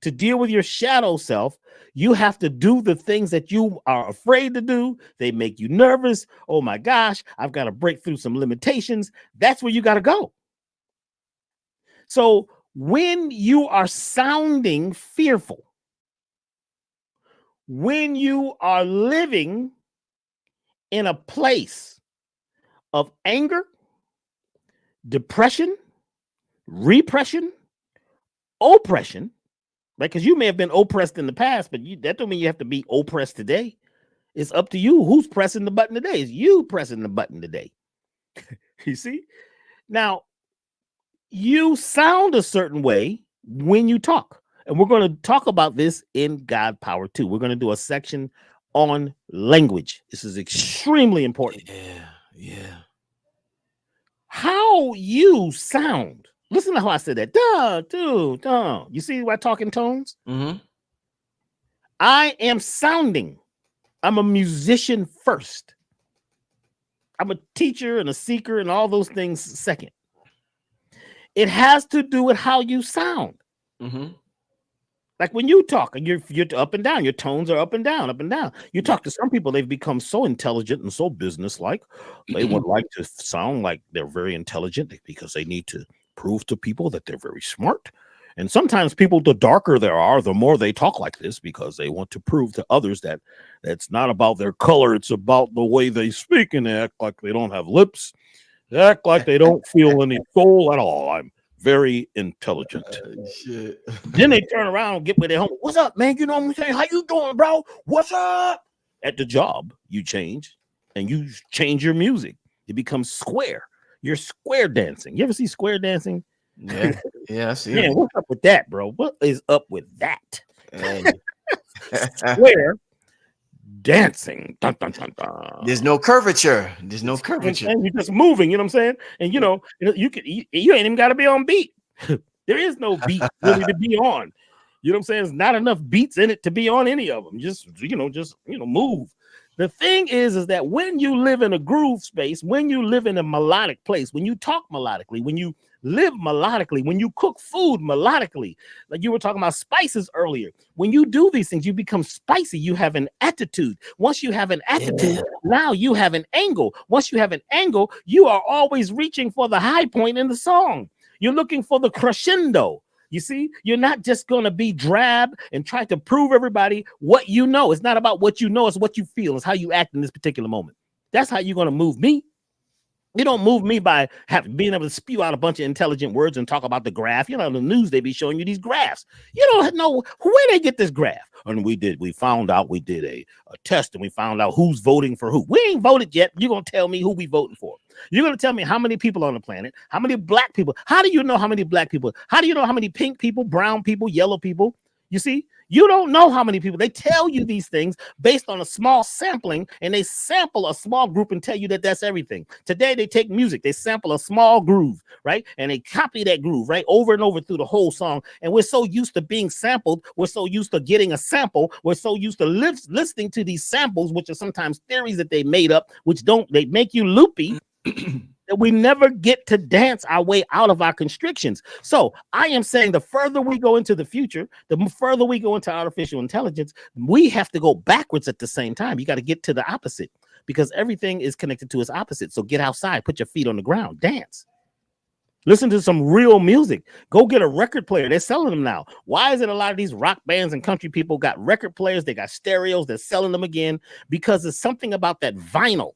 to deal with your shadow self. You have to do the things that you are afraid to do. They make you nervous. Oh my gosh, I've got to break through some limitations. That's where you got to go. So when you are sounding fearful, when you are living in a place of anger, depression, repression, oppression, right? Because you may have been oppressed in the past, but that don't mean you have to be oppressed today. It's up to you who's pressing the button today. It's you pressing the button today. You see? Now, you sound a certain way when you talk. And we're going to talk about this in GodPower 2. We're going to do a section on language. This is extremely important. Yeah. How you sound. Listen to how I said that. Duh, dude, duh. You see why I talk in tones? Mm-hmm. I am sounding. I'm a musician first. I'm a teacher and a seeker and all those things second. It has to do with how you sound. Mm-hmm. Like when you talk, you're up and down. Your tones are up and down, up and down. You talk to some people, they've become so intelligent and so business-like. They would like to sound like they're very intelligent because they need to prove to people that they're very smart. And sometimes people, the darker they are, the more they talk like this because they want to prove to others that it's not about their color. It's about the way they speak, and they act like they don't have lips. They act like they don't feel any soul at all. I'm very intelligent. Shit. Then they turn around and get with their home. What's up, man? You know what I'm saying? How you doing, bro? What's up? At the job, you change, and you change your music. It becomes square. You're square dancing. You ever see square dancing? Yeah, I see. Man, what's up with that, bro? What is up with that? Hey. Square dancing. Dun, dun, dun, dun. There's no curvature. There's no curvature. You're just moving, you know what I'm saying? And you ain't even got to be on beat. There is no beat really to be on. You know what I'm saying? There's not enough beats in it to be on any of them. Just move. The thing is that when you live in a groove space, when you live in a melodic place, when you talk melodically, when you live melodically, when you cook food melodically, like you were talking about spices earlier, when you do these things, you become spicy. You have an attitude. Once you have an attitude, now you have an angle. Once you have an angle, you are always reaching for the high point in the song. You're looking for the crescendo. You see, you're not just going to be drab and try to prove everybody what you know. It's not about what you know. It's what you feel. It's how you act in this particular moment. That's how you're going to move me. You don't move me by being able to spew out a bunch of intelligent words and talk about the graph. You know, the news, they be showing you these graphs. You don't know where they get this graph. and we found out we did a test, and we found out who's voting for who. We ain't voted yet. You're gonna tell me who we voting for. You're gonna tell me how many people on the planet, how many black people. How do you know how many black people? How do you know how many pink people, brown people, yellow people? You see, you don't know how many people. They tell you these things based on a small sampling, and they sample a small group and tell you that that's everything. Today, they take music, they sample a small groove, right? And they copy that groove, right? Over and over through the whole song. And we're so used to being sampled. We're so used to getting a sample. We're so used to listening to these samples, which are sometimes theories that they made up, they make you loopy. That we never get to dance our way out of our constrictions. So I am saying the further we go into the future, the further we go into artificial intelligence, we have to go backwards at the same time. You got to get to the opposite because everything is connected to its opposite. So get outside, put your feet on the ground, dance. Listen to some real music. Go get a record player. They're selling them now. Why is it a lot of these rock bands and country people got record players? They got stereos. They're selling them again because there's something about that vinyl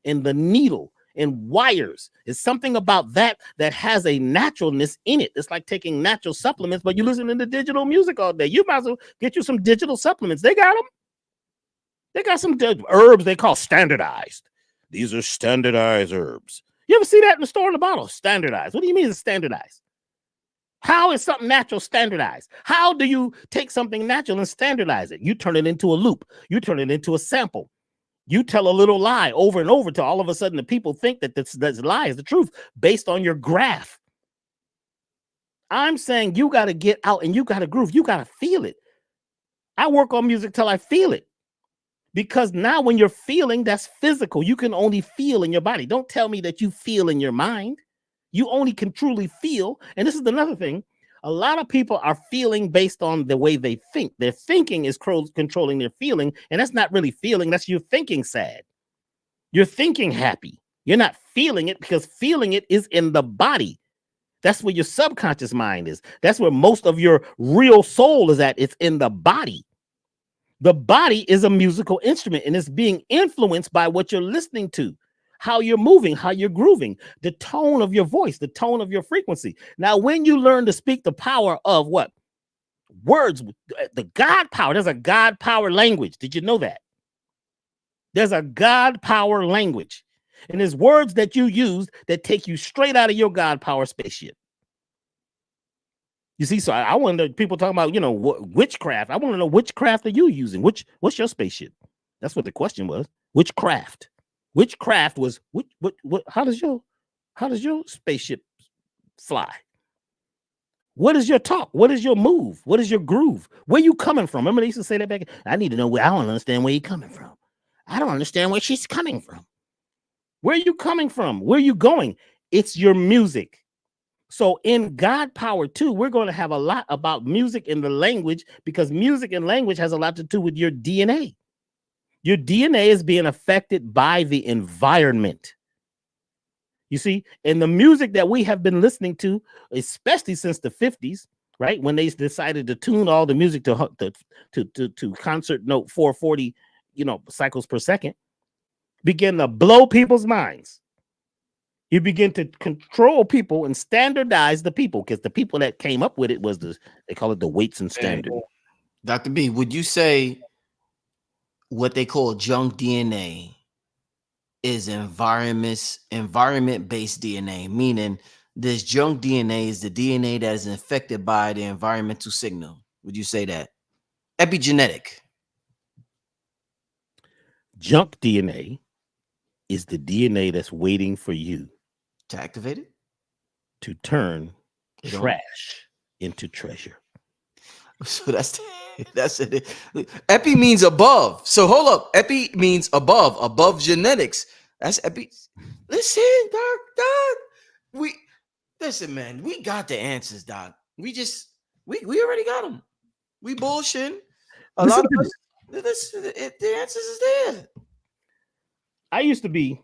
and the needle and wires. It's something about that has a naturalness in it. It's like taking natural supplements, but you're listening to digital music all day. You might as well get you some digital supplements. They got them. They got some herbs they call standardized. These are standardized herbs. You ever see that in the store in the bottle? Standardized. What do you mean it's standardized? How is something natural standardized? How do you take something natural and standardize it? You turn it into a loop. You turn it into a sample. You tell a little lie over and over till all of a sudden the people think that this lie is the truth based on your graph. I'm saying you got to get out and you got to groove. You got to feel it. I work on music till I feel it. Because now when you're feeling, that's physical. You can only feel in your body. Don't tell me that you feel in your mind. You only can truly feel. And this is another thing. A lot of people are feeling based on the way they think. Their thinking is controlling their feeling. And that's not really feeling. That's you thinking sad. You're thinking happy. You're not feeling it because feeling it is in the body. That's where your subconscious mind is. That's where most of your real soul is at. It's in the body. The body is a musical instrument and it's being influenced by what you're listening to. How you're moving, how you're grooving, the tone of your voice, the tone of your frequency. Now, when you learn to speak the power of what? Words, the God power, there's a God power language. Did you know that? There's a God power language. And there's words that you use that take you straight out of your God power spaceship. You see, so I wonder, people talking about, witchcraft. I want to know, which craft are you using? What's your spaceship? That's what the question was. Which craft? Which craft was what how does your spaceship fly? What is your talk? What is your move? What is your groove? Where you coming from? Remember they used to say that back? I need to know where. I don't understand where you're coming from. I don't understand where she's coming from. Where are you coming from? Where are you going? It's your music. So in God Power 2, we're going to have a lot about music and the language because music and language has a lot to do with your DNA. Your DNA is being affected by the environment. You see, and the music that we have been listening to, especially since the 50s, right? When they decided to tune all the music to concert note 440, cycles per second, begin to blow people's minds. You begin to control people and standardize the people because the people that came up with it was they call it the weights and standard. Dr. B, would you say what they call junk DNA is environment-based DNA, meaning this junk DNA is the DNA that is infected by the environmental signal? Would you say that? Epigenetic. Junk DNA is the DNA that's waiting for you to activate it, to turn trash into treasure. So that's it. Epi means above. So hold up. Epi means above genetics. That's epi. Listen, Doc. Listen, man. We got the answers, Doc. We already got them. We bullshitting. A lot of us. The answers is there. I used to be.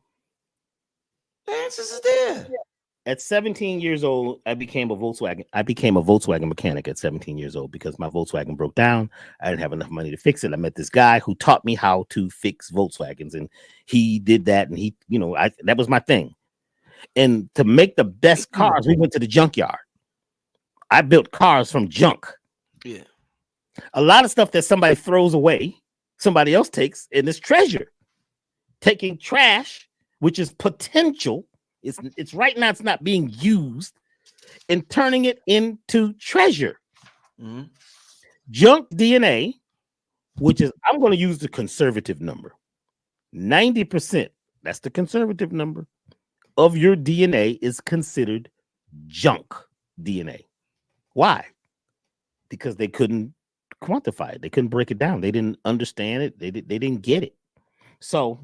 The answers is there. At 17 years old, I became a Volkswagen mechanic at 17 years old because my Volkswagen broke down. I didn't have enough money to fix it. I met this guy who taught me how to fix Volkswagens, and he did that. And that was my thing. And to make the best cars, we went to the junkyard. I built cars from junk. Yeah. A lot of stuff that somebody throws away, somebody else takes, and it's treasure. Taking trash, which is potential, it's right now, it's not being used, and turning it into treasure. Mm-hmm. Junk DNA, which is, I'm going to use the conservative number. 90%, that's the conservative number, of your DNA is considered junk DNA. Why? Because they couldn't quantify it. They couldn't break it down. They didn't understand it. They didn't get it. So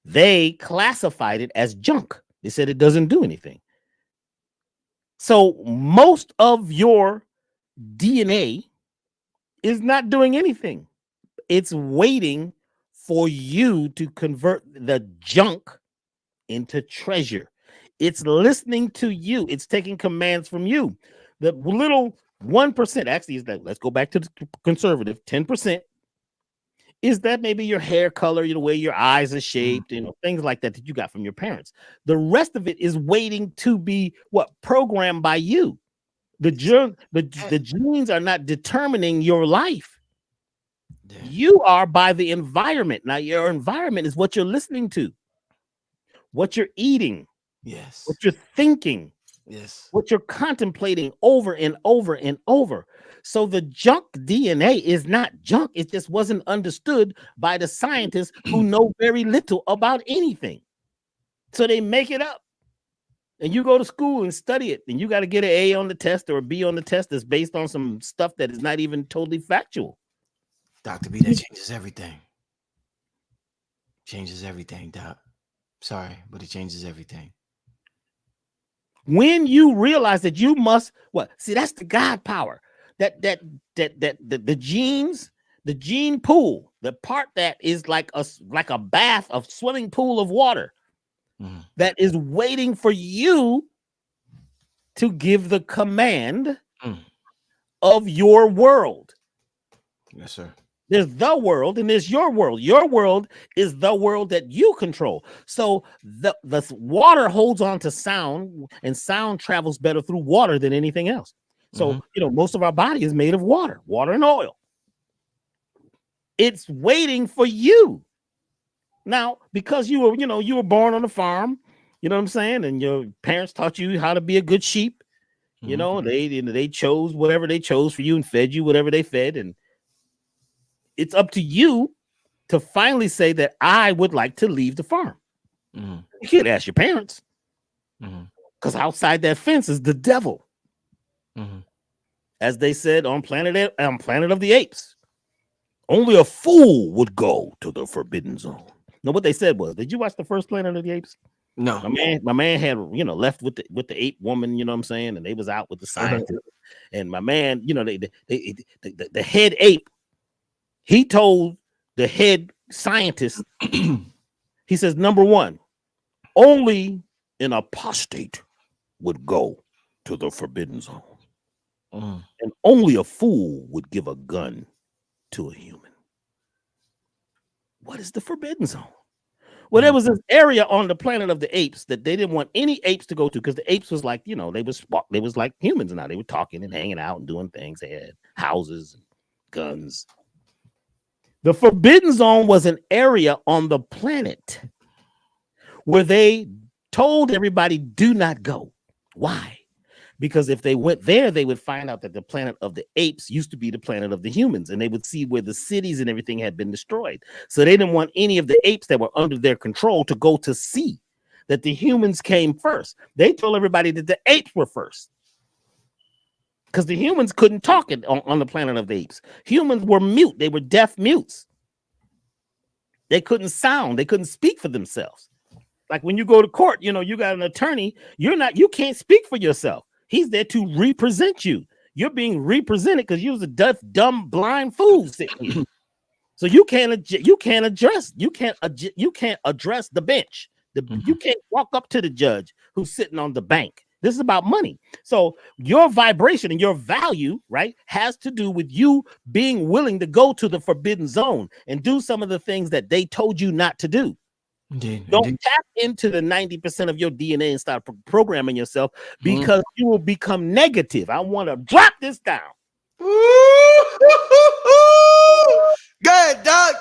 they classified it as junk. They said it doesn't do anything. So most of your DNA is not doing anything. It's waiting for you to convert the junk into treasure. It's listening to you. It's taking commands from you. The little 1%, actually, is that, let's go back to the conservative, 10%, is that maybe your hair color, the way your eyes are shaped, things like that you got from your parents. The rest of it is waiting to be programmed by you. The genes are not determining your life. Yeah. You are by the environment. Now, your environment is what you're listening to, what you're eating, yes, what you're thinking, yes, what you're contemplating over and over and over. So the junk DNA is not junk. It just wasn't understood by the scientists who know very little about anything. So they make it up. And you go to school and study it, and you got to get an A on the test or a B on the test that's based on some stuff that is not even totally factual. Dr. B, that changes everything. Changes everything, Doc. Sorry, but it changes everything. When you realize that you must, see, that's the God power. The genes, the gene pool, the part that is like a bath, a swimming pool of water that is waiting for you to give the command of your world. Yes, sir. There's the world and there's your world. Your world is the world that you control. So the water holds on to sound, and sound travels better through water than anything else. So, most of our body is made of water and oil. It's waiting for you. Now, because you were born on a farm, you know what I'm saying? And your parents taught you how to be a good sheep. They chose whatever they chose for you and fed you whatever they fed. And it's up to you to finally say that I would like to leave the farm. You can't ask your parents, because outside that fence is the devil. As they said on Planet of the Apes, only a fool would go to the forbidden zone. No, what they said was, did you watch the first Planet of the Apes? No. My man had left with the ape woman, you know what I'm saying, and they was out with the scientists. And my man, the head ape, he told the head scientist, he says, number one, only an apostate would go to the forbidden zone. And only a fool would give a gun to a human. What is the forbidden zone? Well, there was this area on the Planet of the Apes that they didn't want any apes to go to, because the apes was like, they was like humans now. They were talking and hanging out and doing things. They had houses and guns. The forbidden zone was an area on the planet where they told everybody, do not go. Why? Because if they went there, they would find out that the Planet of the Apes used to be the planet of the humans, and they would see where the cities and everything had been destroyed. So they didn't want any of the apes that were under their control to go to see that the humans came first. They told everybody that the apes were first, because the humans couldn't talk on the Planet of the Apes. Humans were mute. They were deaf mutes. They couldn't sound. They couldn't speak for themselves. Like when you go to court, you got an attorney. You can't speak for yourself. He's there to represent you. You're being represented because you was a deaf, dumb, blind fool sitting here. So you can't address the bench. You can't walk up to the judge who's sitting on the bank. This is about money. So your vibration and your value, right, has to do with you being willing to go to the forbidden zone and do some of the things that they told you not to do. Don't tap into the 90% of your DNA and start programming yourself, because you will become negative. I want to drop this down. Go ahead, Doc.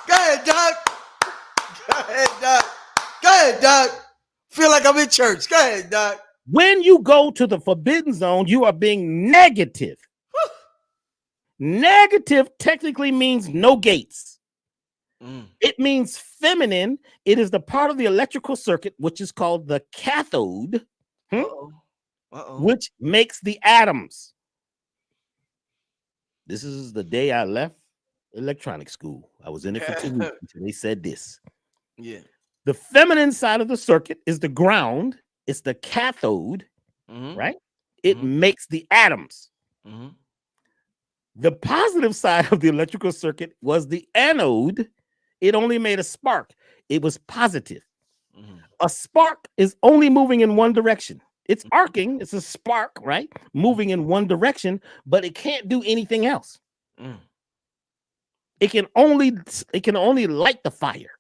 Go ahead, Doc. Go ahead, Doc. Go ahead, Doc. Feel like I'm in church. Go ahead, Doc. When you go to the forbidden zone, you are being negative. Negative technically means no gates. It means feminine. It is the part of the electrical circuit which is called the cathode, which makes the atoms. This is the day I left electronic school. I was in it for 2 weeks until they said this. Yeah. The feminine side of the circuit is the ground. It's the cathode, right? It makes the atoms. The positive side of the electrical circuit was the anode. It only made a spark. It was positive. A spark is only moving in one direction. It's arcing. It's a spark, right? Moving in one direction, but it can't do anything else. It can only light the fire.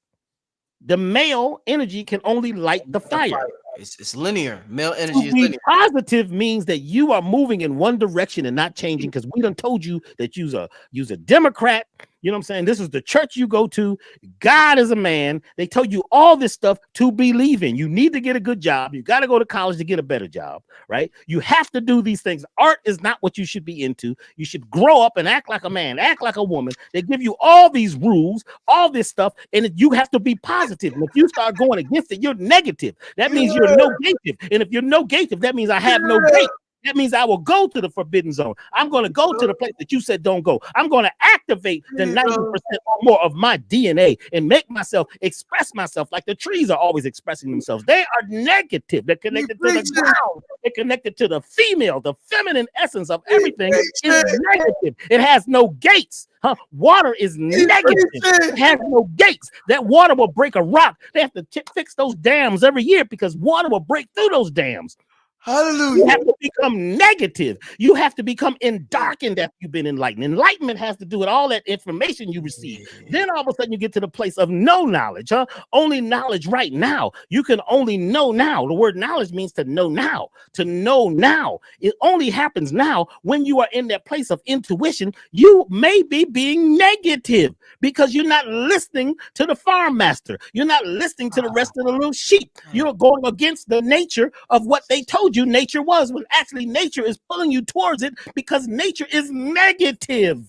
The male energy can only light the fire. It's linear. Male energy is linear. Positive means that you are moving in one direction and not changing, because we done told you that you's a Democrat. You know what I'm saying? This is the church you go to. God is a man. They told you all this stuff to believe in. You need to get a good job. You got to go to college to get a better job, right? You have to do these things. Art is not what you should be into. You should grow up and act like a man, act like a woman. They give you all these rules, all this stuff, and you have to be positive. And if you start going against it, you're negative. That means you're negative. And if you're negative, that means I have no gate. That means I will go to the forbidden zone. I'm going to go to the place that you said don't go. I'm going to activate the 90% or more of my DNA and make myself express myself like the trees are always expressing themselves. They are negative. They're connected to the ground. They're connected to the female. The feminine essence of everything is negative. It has no gates. Water is negative. It has no gates. That water will break a rock. They have to fix those dams every year because water will break through those dams. Hallelujah. You have to become negative. You have to become darkened after you've been enlightened. Enlightenment has to do with all that information you receive. Then all of a sudden you get to the place of no knowledge, only knowledge right now. You can only know now. The word knowledge means to know now. To know now. It only happens now when you are in that place of intuition. You may be being negative because you're not listening to the farm master. You're not listening to the rest of the little sheep. You're going against the nature of what they told you nature was, when actually nature is pulling you towards it because nature is negative.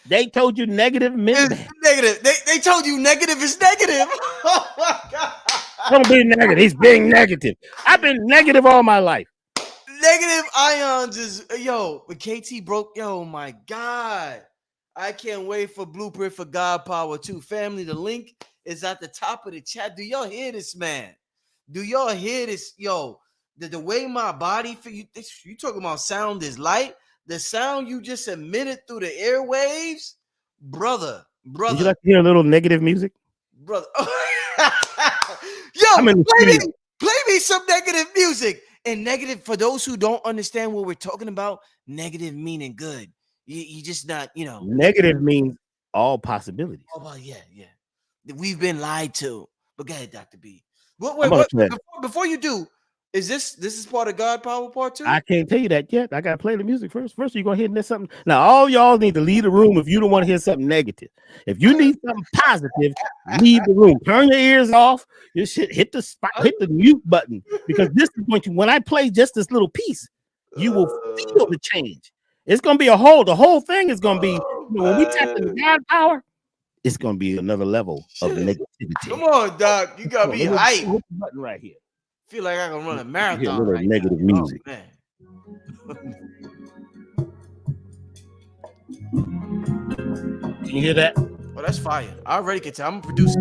They told you negative meant bad. Negative. They told you negative is negative. Oh my God. Don't be negative. He's being negative. I've been negative all my life. Negative ions is when KT broke, my God. I can't wait for Blueprint for GodPower 2. Family, the link is at the top of the chat. Do y'all hear this, man? Do y'all hear this? The way my body feel, you talking about sound is light. The sound you just emitted through the airwaves, brother. Would you like to hear a little negative music? Brother. Play me some negative music. And negative, for those who don't understand what we're talking about, negative meaning good. You just not, Negative means all possibilities. Oh, well, yeah. We've been lied to. But go ahead, Dr. B. Before you do, is this part of GodPower Part 2? I can't tell you that yet. I gotta play the music first. First, you're gonna hear something. Now, all y'all need to leave the room if you don't want to hear something negative. If you need something positive, leave the room. Turn your ears off. You should hit the mute button, because this is going to, when I play just this little piece, you will feel the change. It's gonna be the whole thing is gonna be when we tap into GodPower, it's gonna be another level of negativity. Come on, Doc. You gotta be hype. Hit the button right here. Feel like I can run a marathon. A little negative music. Oh, man. Can you hear that? Oh, that's fire. I already can tell. I'm a producer.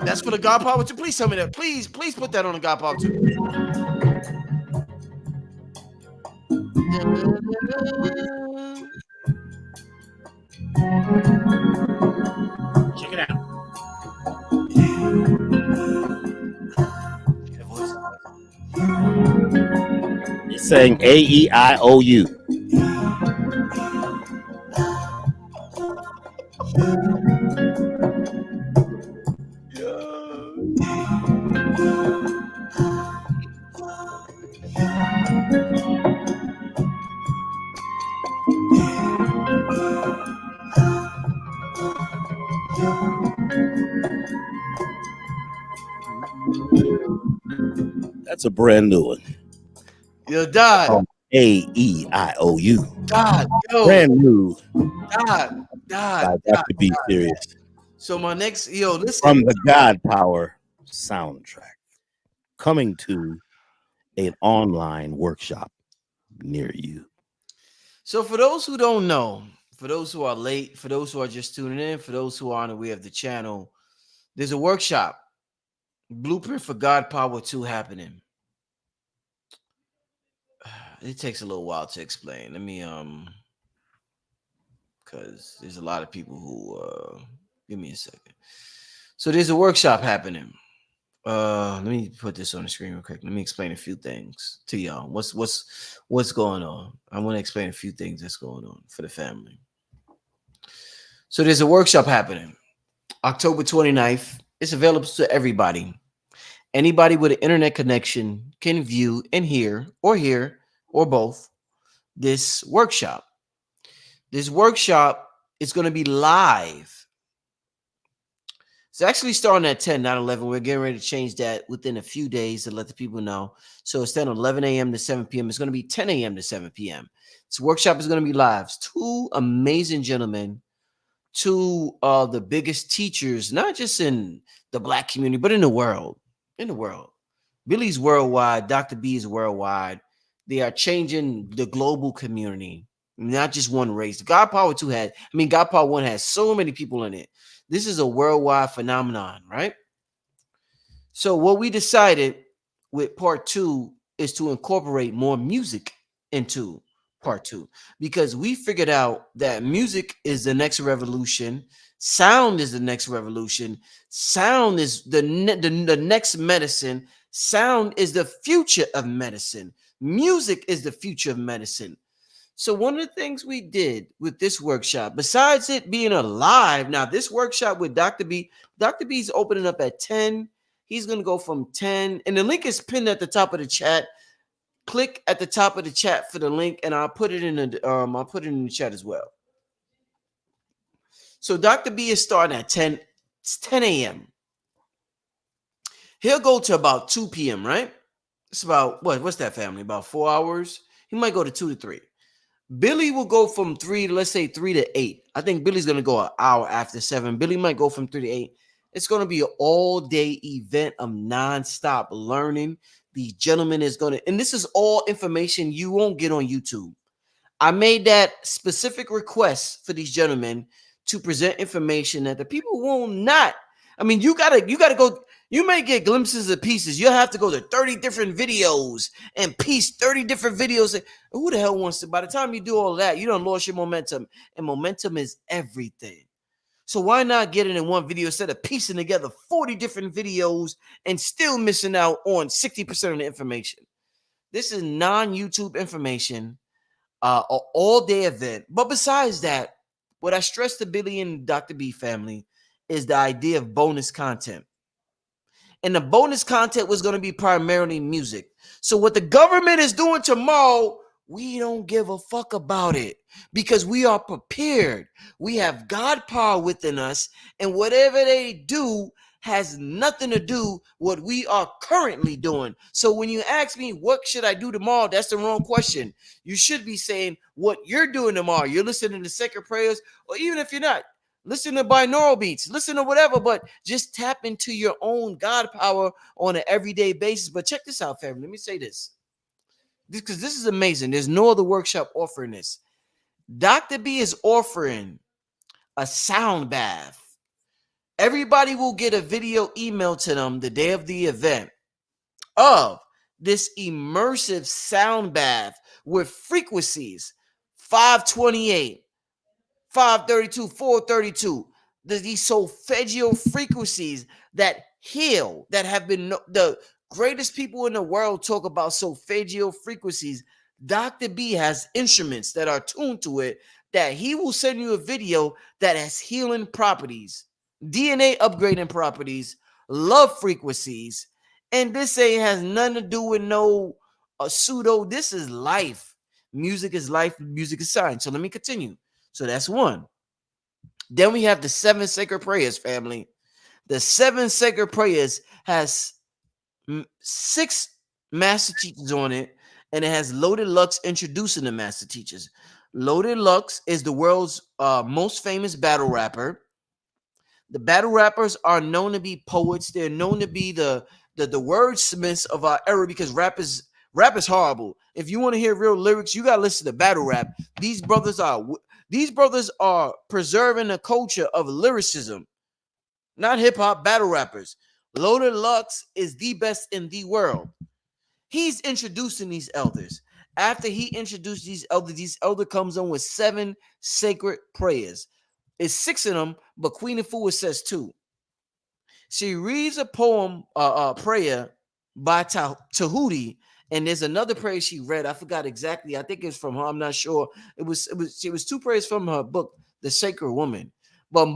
That's for the GodPower 2. Please tell me that. Please put that on the GodPower 2. Check it out. It's saying A-E-I-O-U. That's a brand new one. Yo, Dad. AEIOU. Dad. Yo. Brand new Dad. by Dad. Dr. B. Sirius. So my next, listen. From the GodPower soundtrack. Coming to an online workshop near you. So for those who don't know, for those who are late, for those who are just tuning in, for those who are unaware of the channel, there's a workshop, Blueprint for God Power 2 happening. It takes a little while to explain. Let me because there's a lot of people who give me a second. So there's a workshop happening. Let me put this on the screen real quick. Let me explain a few things to y'all. What's going on? I want to explain a few things that's going on for the family. So there's a workshop happening October 29th. It's available to everybody. Anybody with an internet connection can view and hear or both this workshop. This workshop is going to be live. It's actually starting at 10, not 11. We're getting ready to change that within a few days to let the people know. So instead of 11 a.m. to 7 p.m., it's going to be 10 a.m. to 7 p.m. This workshop is going to be live. It's two amazing gentlemen, two of the biggest teachers, not just in the Black community, but in the world. In the world. Billy's worldwide. Dr. B is worldwide. They are changing the global community, not just one race. GodPower 2 GodPower 1 has so many people in it. This is a worldwide phenomenon, right? So what we decided with part 2 is to incorporate more music into part 2, because we figured out that music is the next revolution. Sound is the next revolution. Sound is the next medicine. Sound is the future of medicine. Music is the future of medicine. So one of the things we did with this workshop, besides it being alive, now this workshop with Dr. B is opening up at 10. He's going to go from 10, and the link is pinned at the top of the chat. Click at the top of the chat for the link, and I'll put it in the chat as well. So Dr. B is starting at 10. It's 10 a.m. He'll go to about 2 p.m., right? It's about what's that, family? About 4 hours. He might go to 2 to 3. Billy will go from 3 to, let's say, 3 to 8. I think Billy's going to go an hour after 7. Billy might go from 3 to 8. It's going to be an all-day event of nonstop learning. The gentleman is going to, and this is all information you won't get on YouTube. I made that specific request for these gentlemen to present information that the people will not. I mean, you gotta go. You may get glimpses of pieces. You'll have to go to 30 different videos and piece 30 different videos. Who the hell wants to? By the time you do all that, you don't lost your momentum, and momentum is everything. So why not get it in one video instead of piecing together 40 different videos and still missing out on 60% of the information? This is non-YouTube information, an all-day event. But besides that, what I stress to Billy and Dr. B family is the idea of bonus content. And the bonus content was going to be primarily music. So what the government is doing tomorrow, we don't give a fuck about it, because we are prepared. We have God power within us, and whatever they do has nothing to do with what we are currently doing. So when you ask me, what should I do tomorrow? That's the wrong question. You should be saying what you're doing tomorrow. You're listening to sacred prayers, or even if you're not, listen to binaural beats, listen to whatever, but just tap into your own God power on an everyday basis. But check this out, family. Let me say this, because this is amazing. There's no other workshop offering this. Dr. B is offering a sound bath. Everybody will get a video emailed to them the day of the event of this immersive sound bath with frequencies 528, 532, 432. These solfeggio frequencies that heal, that have been the greatest people in the world talk about solfeggio frequencies. Dr. B has instruments that are tuned to it, that he will send you a video that has healing properties, DNA upgrading properties, love frequencies. And this ain't has nothing to do with no a pseudo. This is life. Music is life. Music is science. So let me continue. So that's one. Then we have the 7 sacred prayers, family. The 7 sacred prayers has 6 master teachers on it, and it has Loaded Lux introducing the master teachers. Loaded Lux is the world's most famous battle rapper. The battle rappers are known to be poets. They're known to be the wordsmiths of our era, because rap is horrible. If you want to hear real lyrics, you gotta listen to battle rap. These brothers are preserving the culture of lyricism, not hip hop. Battle rappers. Loaded Lux is the best in the world. He's introducing these elders. After he introduced these elder comes on with 7 sacred prayers. It's 6 of them, but Queen Afua says 2. She reads a poem, prayer by Tahuti, and there's another prayer she read. I forgot exactly. I think it's from her. I'm not sure. It was 2 prayers from her book, The Sacred Woman. But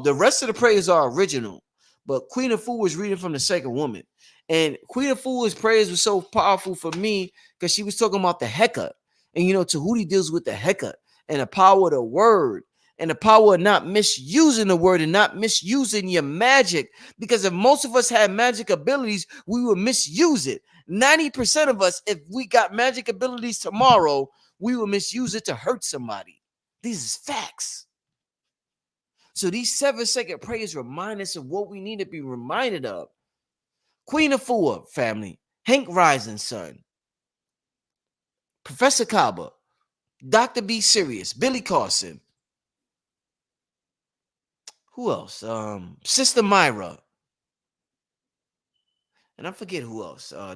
the rest of the prayers are original. But Queen Afua was reading from The Sacred Woman. And Queen Afua's prayers were so powerful for me because she was talking about the Heka. And you know, Tahuti deals with the Heka and the power of the word and the power of not misusing the word and not misusing your magic. Because if most of us had magic abilities, we would misuse it. 90% of us, if we got magic abilities tomorrow, we will misuse it to hurt somebody. These is facts. So these 7 sacred prayers remind us of what we need to be reminded of. Queen Afua, family, Hank Rising son, Professor Kaba, Dr. B. Sirius, Billy Carson. Who else? Sister Myra. And I forget who else. I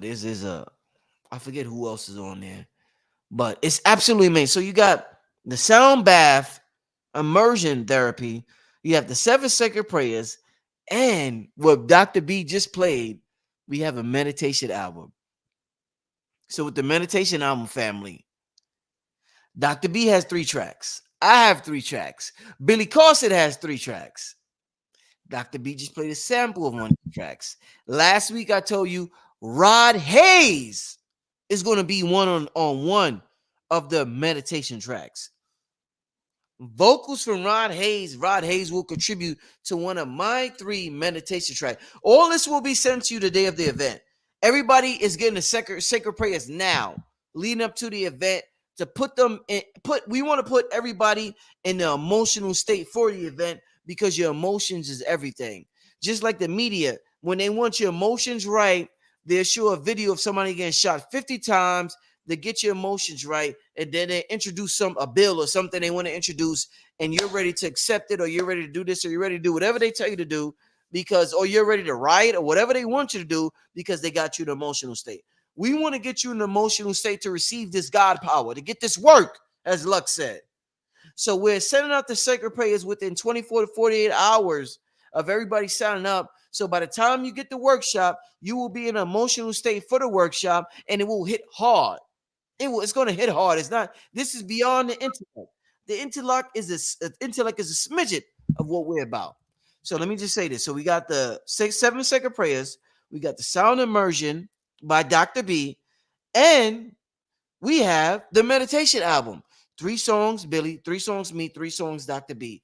forget who else is on there. But it's absolutely amazing. So you got the sound bath, immersion therapy. You have the 7 sacred prayers. And what Dr. B just played, we have a meditation album. So with the meditation album, family, Dr. B has 3 tracks. I have 3 tracks. Billy Carson has 3 tracks. Dr. B just played a sample of one of the tracks. Last week, I told you Rod Hayes is going to be on one of the meditation tracks. Vocals from Rod Hayes. Rod Hayes will contribute to one of my 3 meditation tracks. All this will be sent to you the day of the event. Everybody is getting the sacred prayers now, leading up to the event, to put them in. We want to put everybody in the emotional state for the event, because your emotions is everything. Just like the media, when they want your emotions right, they'll show a video of somebody getting shot 50 times to get your emotions right, and then they introduce a bill or something they want to introduce, and you're ready to accept it, or you're ready to do this, or you're ready to do whatever they tell you to do, or you're ready to riot, or whatever they want you to do, because they got you in an emotional state. We want to get you in an emotional state to receive this God power, to get this work, as Lux said. So we're sending out the sacred prayers within 24 to 48 hours of everybody signing up. So by the time you get the workshop, you will be in an emotional state for the workshop, and it will hit hard. It's going to hit hard. This is beyond the intellect. The intellect is a smidget of what we're about. So let me just say this. So we got the 7 sacred prayers. We got the sound immersion by Dr. B, and we have the meditation album. 3 songs, Billy, 3 songs, me, 3 songs, Dr. B.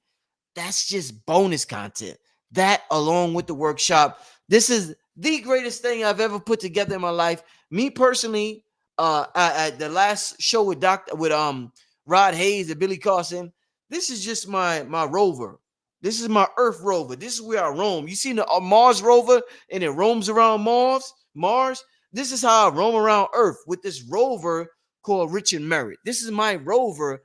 That's just bonus content. That, along with the workshop, this is the greatest thing I've ever put together in my life. Me personally, at the last show with Rod Hayes and Billy Carson, this is just my rover. This is my Earth rover. This is where I roam. You seen the Mars rover, and it roams around Mars. This is how I roam around Earth with this rover called Rich and Merit. This is my rover.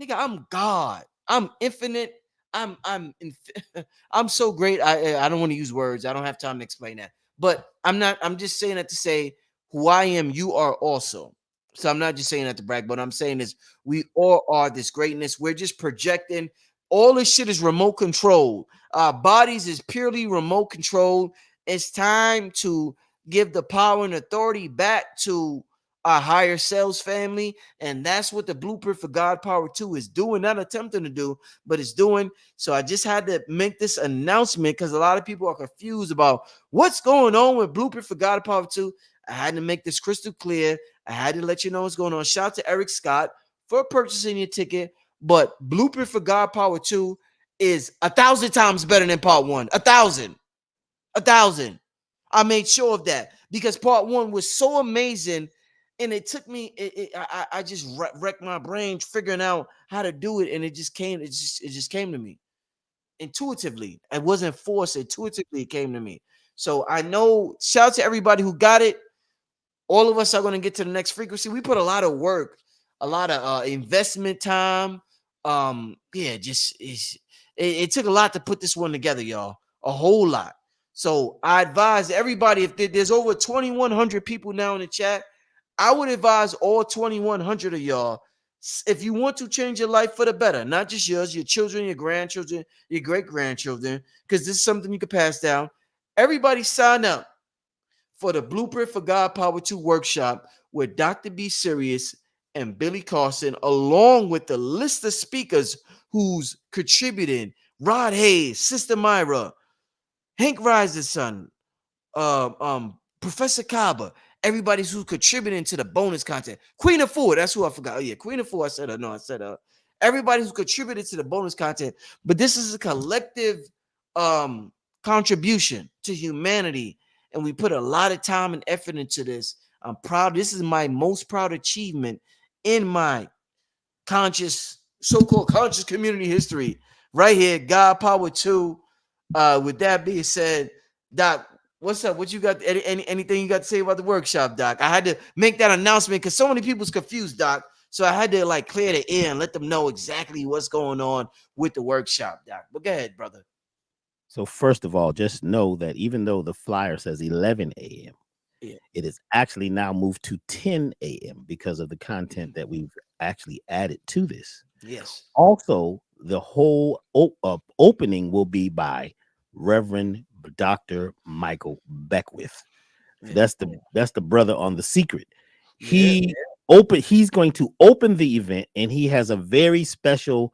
Nigga, I'm God. I'm infinite. I'm so great. I don't want to use words. I don't have time to explain that. But I'm just saying that to say who I am, you are also. So I'm not just saying that to brag, but I'm saying is we all are this greatness. We're just projecting. All this shit is remote controlled. Our bodies is purely remote controlled. It's time to give the power and authority back to our higher selves, family. And that's what the blueprint for GodPower 2 is doing, not attempting to do, but it's doing. So I just had to make this announcement because a lot of people are confused about what's going on with blueprint for GodPower 2. I had to make this crystal clear. I had to let you know what's going on. Shout out to Eric Scott for purchasing your ticket. But Blueprint for God Power 2 is 1,000 times better than part 1. 1,000. 1,000. I made sure of that because part 1 was so amazing. And it took me, I just wrecked my brain figuring out how to do it. And it just came to me intuitively. It wasn't forced. Intuitively, it came to me. So I know, shout out to everybody who got it. All of us are going to get to the next frequency. We put a lot of work, a lot of investment time. It took a lot to put this one together, y'all. A whole lot. So I advise everybody, if there's over 2,100 people now in the chat, I would advise all 2,100 of y'all, if you want to change your life for the better, not just yours, your children, your grandchildren, your great-grandchildren, because this is something you can pass down. Everybody sign up for the Blueprint for God Power 2 workshop with Dr. B. Sirius and Billy Carson, along with the list of speakers who's contributing: Rod Hayes, Sister Myra, Hank Riser's son, Professor Kaba, everybody who's contributing to the bonus content. Queen of Four, that's who I forgot. Oh, yeah, Queen of Four. I said everybody who's contributed to the bonus content. But this is a collective contribution to humanity, and we put a lot of time and effort into this. I'm proud. This is my most proud achievement in my so-called conscious community history. Right here, God Power 2. With that being said, Doc, what's up? What you got? Anything you got to say about the workshop, Doc? I had to make that announcement because so many people's confused, Doc. So I had to clear the air and let them know exactly what's going on with the workshop, Doc. But go ahead, brother. So first of all, just know that even though the flyer says 11 a.m., it is actually now moved to 10 a.m. because of the content that we've actually added to this. Yes. Also, the whole opening will be by Reverend Dr. Michael Beckwith. Yeah. That's the brother on The Secret. He's going to open the event, and he has a very special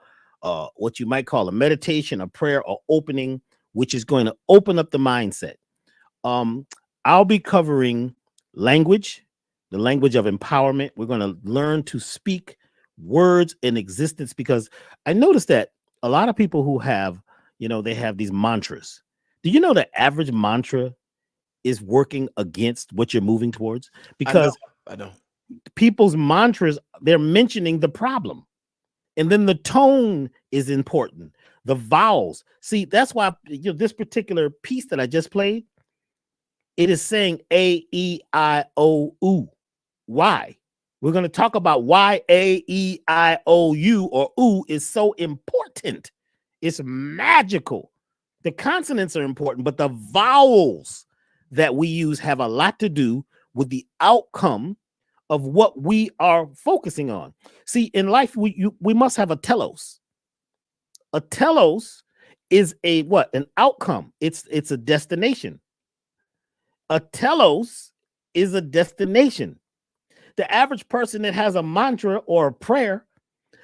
what you might call a meditation, a prayer, or opening, which is going to open up the mindset. I'll be covering language, the language of empowerment. We're going to learn to speak words in existence, because I noticed that a lot of people who have, they have these mantras. Do you know the average mantra is working against what you're moving towards? Because I know. People's mantras, they're mentioning the problem. And then the tone is important. The vowels. See, that's why this particular piece that I just played, it is saying A, E, I, O, U. Why? We're going to talk about why A, E, I, O, U or U is so important. It's magical. The consonants are important, but the vowels that we use have a lot to do with the outcome of what we are focusing on. See, in life, we must have a telos. A telos is an outcome. It's a destination. A telos is a destination. The average person that has a mantra or a prayer,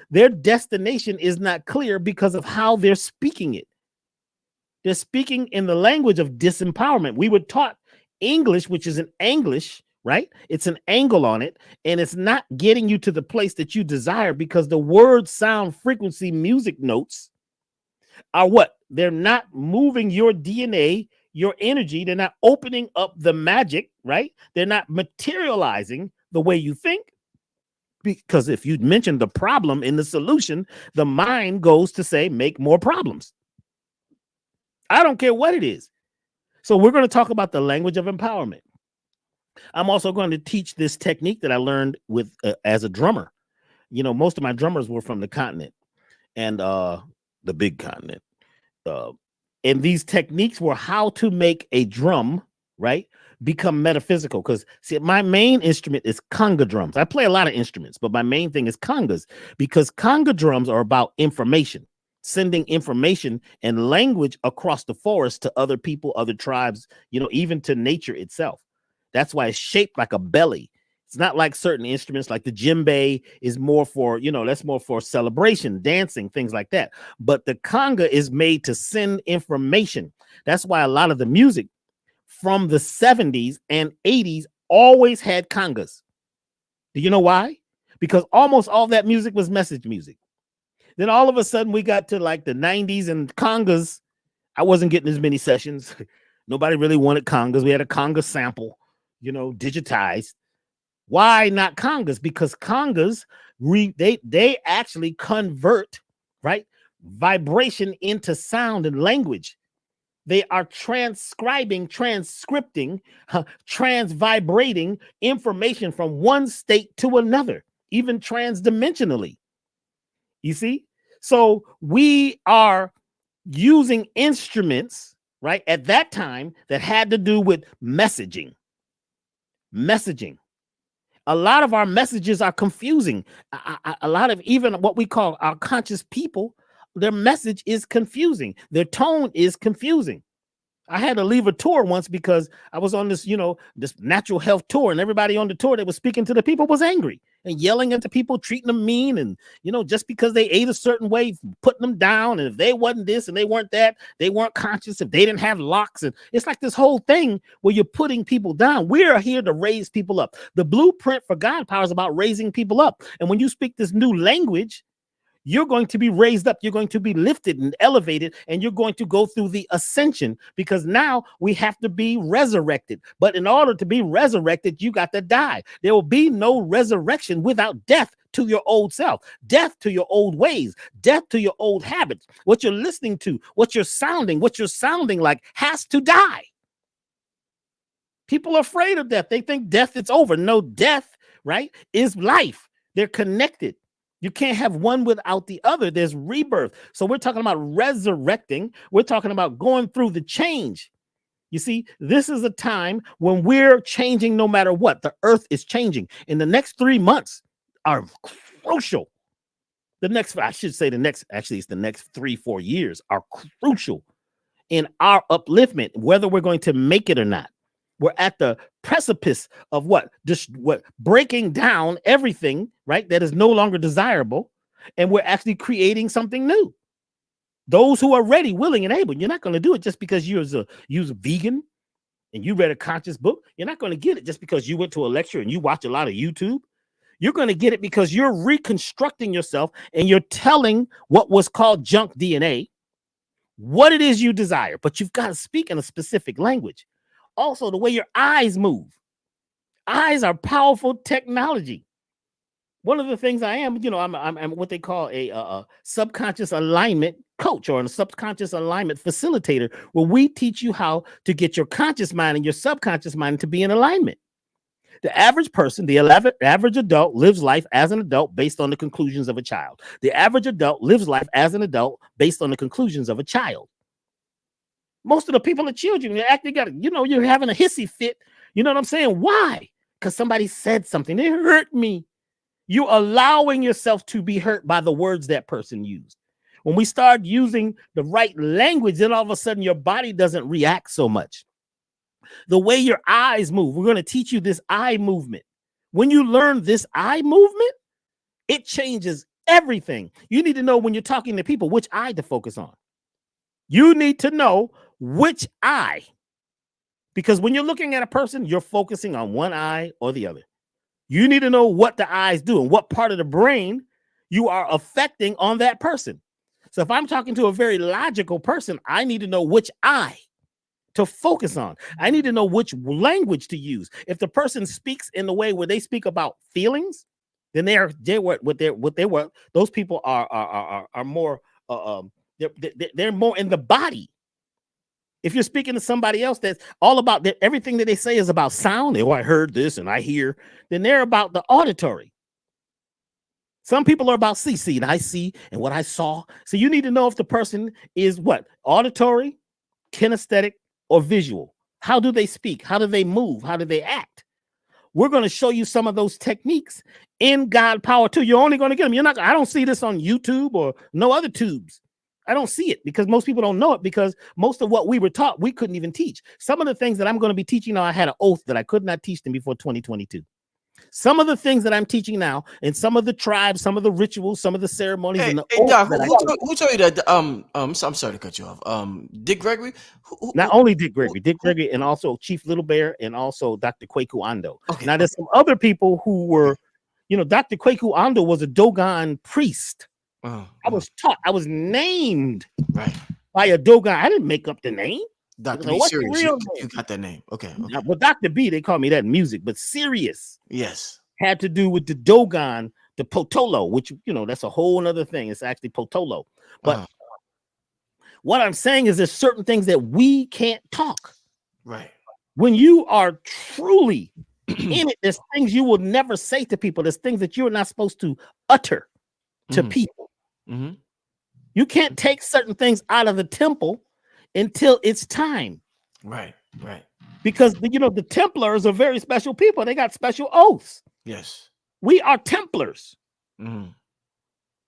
their destination is not clear because of how they're speaking it. They're speaking in the language of disempowerment. We were taught English, which is an English, right? It's an angle on it, and it's not getting you to the place that you desire, because the word, sound, frequency, music notes are what? They're not moving your DNA, your energy. They're not opening up the magic, right? They're not materializing the way you think. Because if you mention the problem in the solution, the mind goes to say, make more problems. I don't care what it is. So we're going to talk about the language of empowerment. I'm also going to teach this technique that I learned with as a drummer. Most of my drummers were from the continent, and the big continent. And these techniques were how to make a drum, right, become metaphysical. Because, see, my main instrument is conga drums. I play a lot of instruments, but my main thing is congas, because conga drums are about information, sending information and language across the forest to other people, other tribes, even to nature itself. That's why it's shaped like a belly. It's not like certain instruments, like the djembe is more for, that's more for celebration, dancing, things like that. But the conga is made to send information. That's why a lot of the music from the 70s and 80s always had congas. Do you know why? Because almost all that music was message music. Then all of a sudden we got to like the 90s and congas. I wasn't getting as many sessions. Nobody really wanted congas. We had a conga sample, digitized. Why not congas? Because congas, they actually convert, right, vibration into sound and language. They are transcribing, transcripting, transvibrating information from one state to another, even transdimensionally. You see? So we are using instruments, right, at that time that had to do with messaging. A lot of our messages are confusing. A lot of even what we call our conscious people, their message is confusing. Their tone is confusing. I had to leave a tour once because I was on this, this natural health tour, and everybody on the tour that was speaking to the people was angry and yelling at the people, treating them mean. And, just because they ate a certain way, putting them down. And if they wasn't this and they weren't that, they weren't conscious, if they didn't have locks. And it's like this whole thing where you're putting people down. We are here to raise people up. The blueprint for GodPower is about raising people up. And when you speak this new language, you're going to be raised up. You're going to be lifted and elevated, and you're going to go through the ascension, because now we have to be resurrected. But in order to be resurrected, you got to die. There will be no resurrection without death to your old self, death to your old ways, death to your old habits. What you're listening to, what you're sounding like has to die. People are afraid of death. They think death is over. No, death, right, is life. They're connected. You can't have one without the other. There's rebirth. So we're talking about resurrecting. We're talking about going through the change. You see, this is a time when we're changing no matter what. The earth is changing. In the next 3 months are crucial. It's the next 3-4 years are crucial in our upliftment, whether we're going to make it or not. We're at the precipice of what breaking down everything, right, that is no longer desirable, and we're actually creating something new. Those who are ready, willing, and able. You're not going to do it just because you're a vegan and you read a conscious book. You're not going to get it just because you went to a lecture and you watch a lot of YouTube. You're going to get it because you're reconstructing yourself and you're telling what was called junk DNA what it is you desire, but you've got to speak in a specific language. Also, the way your eyes move. Eyes are powerful technology. One of the things I am, I'm what they call a subconscious alignment coach, or a subconscious alignment facilitator, where we teach you how to get your conscious mind and your subconscious mind to be in alignment. The average person, the average adult, lives life as an adult based on the conclusions of a child. The average adult lives life as an adult based on the conclusions of a child. Most of the people are children. You're acting, you're having a hissy fit. You know what I'm saying? Why? Because somebody said something. It hurt me. You're allowing yourself to be hurt by the words that person used. When we start using the right language, then all of a sudden your body doesn't react so much. The way your eyes move, we're going to teach you this eye movement. When you learn this eye movement, it changes everything. You need to know when you're talking to people which eye to focus on. You need to know which eye, because when you're looking at a person, you're focusing on one eye or the other. You need to know what the eyes do and what part of the brain you are affecting on that person. So if I'm talking to a very logical person, I need to know which eye to focus on. I need to know which language to use. If the person speaks in the way where they speak about feelings, then those people are more they're more in the body. If you're speaking to somebody else that's all about everything that they say is about sound, I heard this and I hear, then they're about the auditory. Some people are about see, and I see and what I saw. So you need to know if the person is what? Auditory, kinesthetic, or visual. How do they speak? How do they move? How do they act? We're going to show you some of those techniques in GodPower 2. You're only going to get them. I don't see this on YouTube or no other tubes. I don't see it because most people don't know it, because most of what we were taught, we couldn't even teach. Some of the things that I'm going to be teaching now, I had an oath that I could not teach them before 2022. Some of the things that I'm teaching now, and some of the tribes, some of the rituals, some of the ceremonies, Hey, and the hey Doc, that who told you that? I'm sorry to cut you off. Dick Gregory. not only Dick Gregory, and also Chief Little Bear, and also Dr. Kwaku Ando. Okay. Now, there's some other people who were, Dr. Kwaku Ando was a Dogon priest. I was taught, I was named by a Dogon. I didn't make up the name. Dr. B, Sirius, you got that name. Okay. Well, Dr. B, they call me that in music, but Sirius, yes, had to do with the Dogon, the Potolo, which, that's a whole other thing. It's actually Potolo. But what I'm saying is there's certain things that we can't talk. Right. When you are truly in it, there's things you will never say to people. There's things that you're not supposed to utter to people. You can't take certain things out of the temple until it's time. Right. Because, the Templars are very special people. They got special oaths. Yes. We are Templars.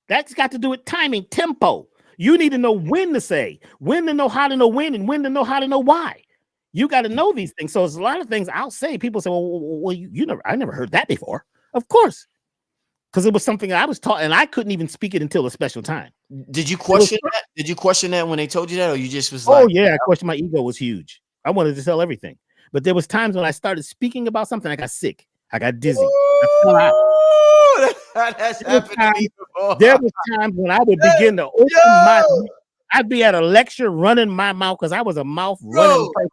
That's got to do with timing, tempo. You need to know when to say, when to know how to know when, and when to know how to know why. You got to know these things. So there's a lot of things I'll say. People say, well, I never heard that before. Of course. Because it was something I was taught, and I couldn't even speak it until a special time. Did you question that? Did you question that when they told you that, or you just was like, oh yeah, I questioned. My ego was huge. I wanted to tell everything. But there was times when I started speaking about something, I got sick. I got dizzy. I fell out. That's happened to me before. There was times when I would begin to open my mouth. I'd be at a lecture running my mouth because I was a mouth running person.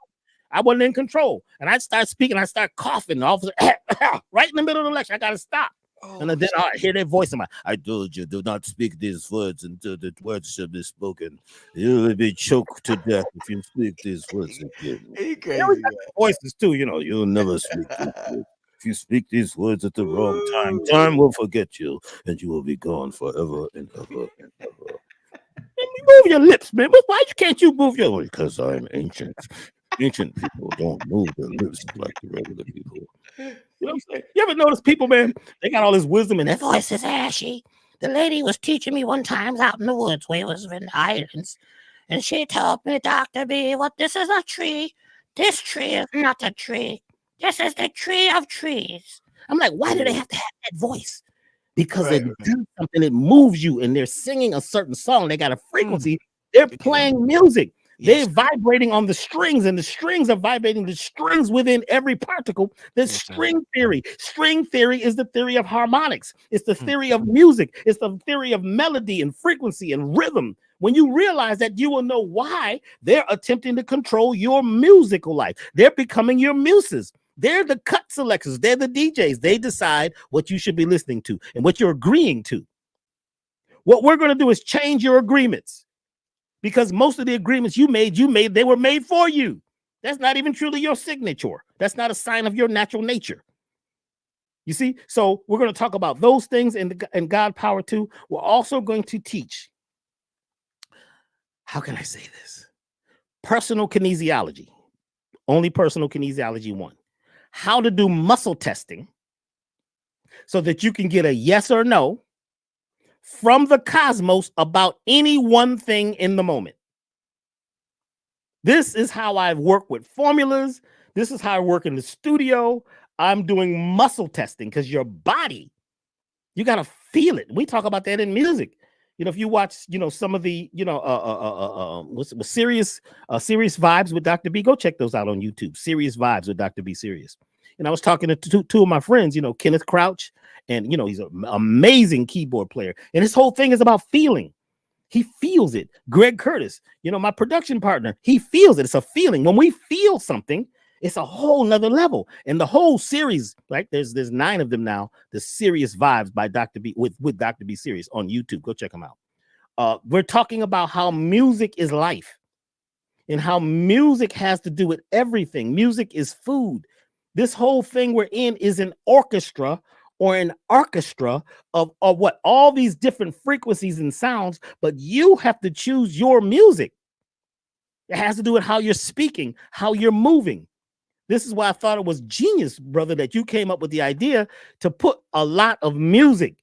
I wasn't in control. And I'd start speaking. I'd start coughing. Right in the middle of the lecture. I got to stop. And then I hear their voice in my, I told you, do not speak these words until the words shall be spoken. You will be choked to death if you speak these words again. Crazy, voices too, you'll never speak these words. If you speak these words at the wrong time, time will forget you, and you will be gone forever and ever and ever. And you move your lips, man. But why can't you move your lips? Because I'm ancient. Ancient people don't move their lips like the regular people. You know what I'm saying? You ever notice people, man? They got all this wisdom and their voice is ashy. The lady was teaching me one time out in the woods where it was in the islands. And she told me, Dr. B, this is a tree. This tree is not a tree. This is the tree of trees. I'm like, why do they have to have that voice? Because it does something, it moves you, and they're singing a certain song. They got a frequency. They're playing music. They're vibrating on the strings, and the strings are vibrating the strings within every particle. There's string theory. String theory is the theory of harmonics. It's the theory of music. It's the theory of melody and frequency and rhythm. When you realize that, you will know why they're attempting to control your musical life. They're becoming your muses. They're the cut selectors. They're the DJs. They decide what you should be listening to and what you're agreeing to. What we're going to do is change your agreements. Because most of the agreements you made, they were made for you. That's not even truly your signature. That's not a sign of your natural nature. You see? So we're going to talk about those things in GodPower 2. We're also going to teach, how can I say this? Personal kinesiology. Only personal kinesiology 1. How to do muscle testing so that you can get a yes or no from the cosmos about any one thing in the moment. This is how I work with formulas. This is how I work in the studio. I'm doing muscle testing because your body, you got to feel it. We talk about that in music. If you watch, some of the, what's Sirius Vibes with Dr. B, go check those out on YouTube. Sirius Vibes with Dr. B Sirius. And I was talking to two of my friends, Kenneth Crouch, and, he's an amazing keyboard player. And his whole thing is about feeling. He feels it. Greg Curtis, my production partner, he feels it. It's a feeling. When we feel something, it's a whole nother level. And the whole series, right? There's 9 of them now. The Sirius Vibes by Dr. B with Dr. B Sirius on YouTube. Go check them out. We're talking about how music is life and how music has to do with everything. Music is food. This whole thing we're in is an orchestra or an orchestra of what? All these different frequencies and sounds, but you have to choose your music. It has to do with how you're speaking, how you're moving. This is why I thought it was genius, brother, that you came up with the idea to put a lot of music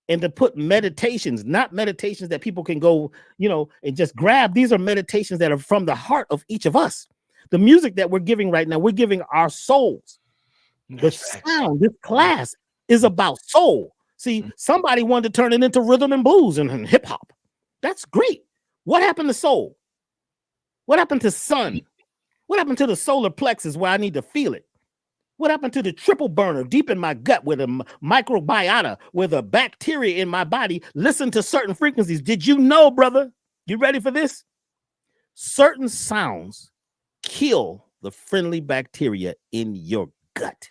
and to put meditations, not meditations that people can go, and just grab. These are meditations that are from the heart of each of us. The music that we're giving right now, we're giving our souls. The sound, this class is about soul. See, somebody wanted to turn it into rhythm and blues and hip hop. That's great. What happened to soul? What happened to sun? What happened to the solar plexus where I need to feel it? What happened to the triple burner deep in my gut where the microbiota, where the bacteria in my body listen to certain frequencies? Did you know, brother? You ready for this? Certain sounds kill the friendly bacteria in your gut.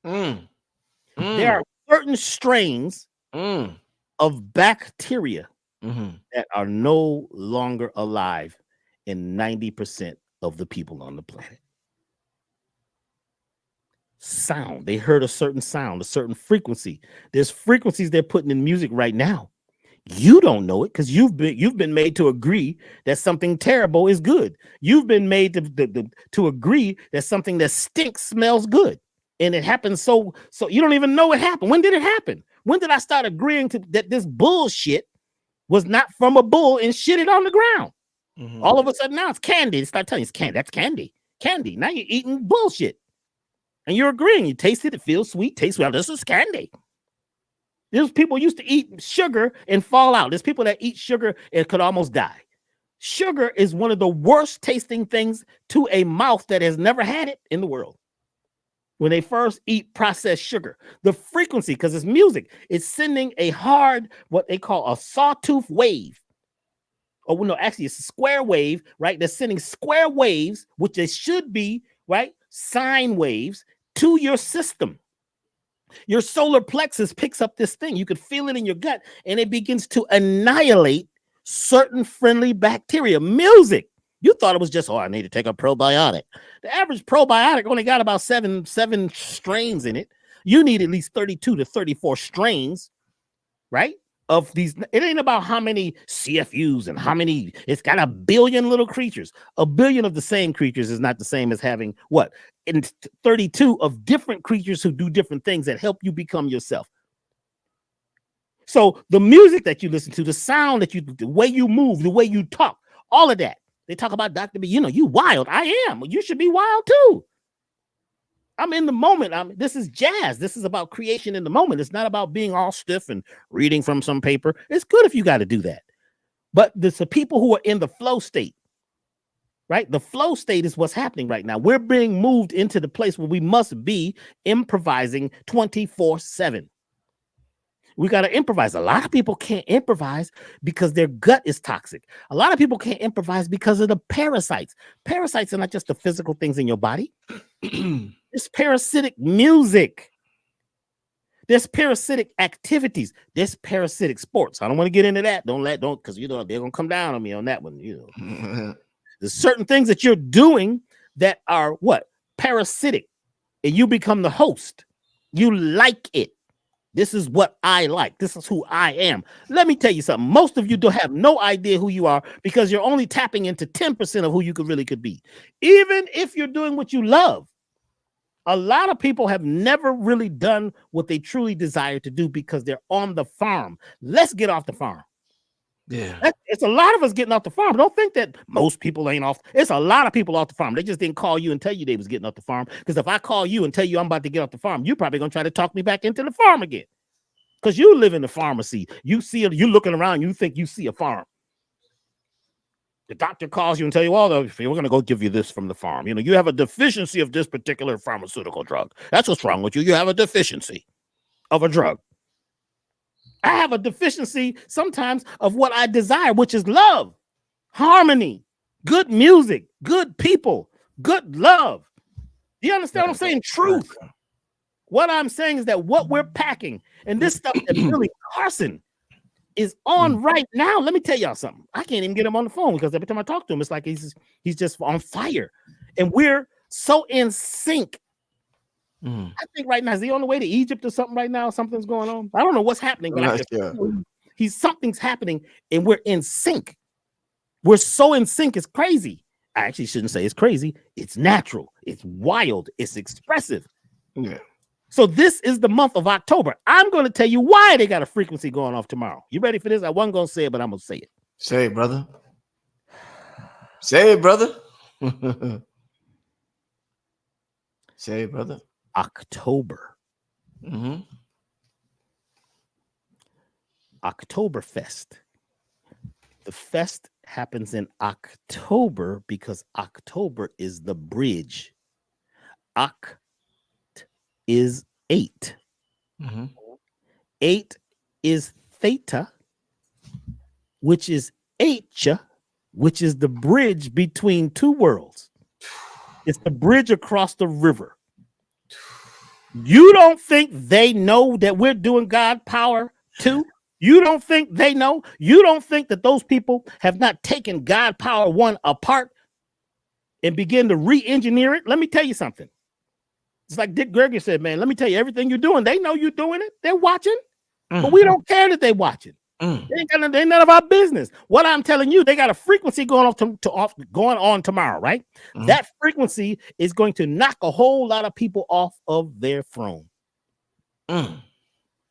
There are certain strains of bacteria that are no longer alive in 90% of the people on the planet. Sound. They heard a certain sound, a certain frequency. There's frequencies they're putting in music right now. You don't know it because you've been made to agree that something terrible is good. You've been made to agree that something that stinks smells good. And it happens so you don't even know it happened. When did it happen? When did I start agreeing that this bullshit was not from a bull and shit it on the ground? All of a sudden now it's candy. They start telling you it's candy. That's candy. Candy. Now you're eating bullshit. And you're agreeing. You taste it. It feels sweet. Tastes well. This is candy. There's people used to eat sugar and fall out. There's people that eat sugar and could almost die. Sugar is one of the worst tasting things to a mouth that has never had it in the world. When they first eat processed sugar, the frequency, because it's music, it's sending a hard, what they call a sawtooth wave. Oh, no, actually, it's a square wave, right? They're sending square waves, which they should be, right? Sine waves to your system. Your solar plexus picks up this thing. You could feel it in your gut, and it begins to annihilate certain friendly bacteria. Music. You thought it was just, I need to take a probiotic. The average probiotic only got about seven strains in it. You need at least 32 to 34 strains, right? Of these. It ain't about how many CFUs and how many. It's got a billion little creatures. A billion of the same creatures is not the same as having what? In 32 of different creatures who do different things that help you become yourself. So the music that you listen to, the sound that the way you move, the way you talk, all of that. They talk about Dr. B, you wild. I am. You should be wild too. I'm in the moment. This is jazz. This is about creation in the moment. It's not about being all stiff and reading from some paper. It's good if you got to do that. But there's the people who are in the flow state, right? The flow state is what's happening right now. We're being moved into the place where we must be improvising 24/7. We got to improvise. A lot of people can't improvise because their gut is toxic. A lot of people can't improvise because of the parasites. Parasites are not just the physical things in your body. It's parasitic music. There's parasitic activities. There's parasitic sports. I don't want to get into that. Don't, because they're going to come down on me on that one. There's certain things that you're doing that are what? Parasitic. And you become the host. You like it. This is what I like. This is who I am. Let me tell you something. Most of you don't have no idea who you are because you're only tapping into 10% of who you could be. Even if you're doing what you love, a lot of people have never really done what they truly desire to do because they're on the farm. Let's get off the farm. Yeah. It's a lot of us getting off the farm. Don't think that most people ain't off. It's a lot of people off the farm. They just didn't call you and tell you they was getting off the farm. Because if I call you and tell you I'm about to get off the farm, you're probably going to try to talk me back into the farm again. Because you live in the pharmacy. You see it, you're looking around, you think you see a farm. The doctor calls you and tell you, we're going to go give you this from the farm. You have a deficiency of this particular pharmaceutical drug. That's what's wrong with you. You have a deficiency of a drug. I have a deficiency sometimes of what I desire, which is love, harmony, good music, good people, good love. Do you understand what I'm saying? Truth. What I'm saying is that what we're packing and this stuff that Billy Carson is on right now. Let me tell y'all something. I can't even get him on the phone because every time I talk to him, it's like he's just on fire. And we're so in sync. I think right now, is he on the way to Egypt or something right now? Something's going on. I don't know what's happening, but something's happening and we're in sync. We're so in sync, it's crazy. I actually shouldn't say it's crazy. It's natural. It's wild. It's expressive. Yeah. So this is the month of October. I'm going to tell you why they got a frequency going off tomorrow. You ready for this? I wasn't going to say it, but I'm going to say it. Say it, brother. Say it, brother. Say it, brother. October Oktoberfest. The fest happens in October because October is the bridge. Oct is 8. Mm-hmm. 8 is theta, which is H, which is the bridge between two worlds. It's the bridge across the river. You don't think they know that we're doing GodPower 2? You don't think they know? You don't think that those people have not taken GodPower 1 apart and begin to re-engineer it? Let me tell you something. It's like Dick Gregory said, man, let me tell you, everything you're doing, they know you're doing it. They're watching, but we don't care that they're watching. They ain't none of our business. What I'm telling you, they got a frequency going going on tomorrow, right? That frequency is going to knock a whole lot of people off of their throne.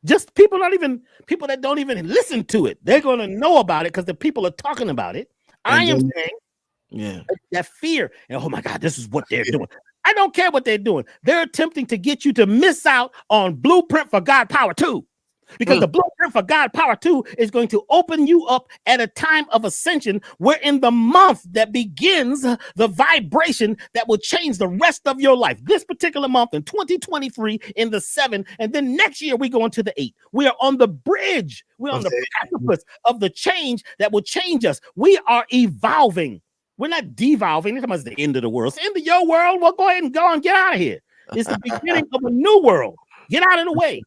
Just people that don't even listen to it. They're going to know about it because the people are talking about it. I am saying that fear, and oh my God, this is what they're doing. I don't care what they're doing. They're attempting to get you to miss out on Blueprint for GodPower 2. Because the Blueprint for GodPower 2 is going to open you up at a time of ascension where in the month that begins the vibration that will change the rest of your life. This particular month in 2023 in the 7, and then next year we go into the 8. We are on the bridge. We're on the precipice of the change that will change us. We are evolving. We're not devolving. It's the end of the world. It's the end of your world. Well, go ahead and go and get out of here. It's the beginning of a new world. Get out of the way.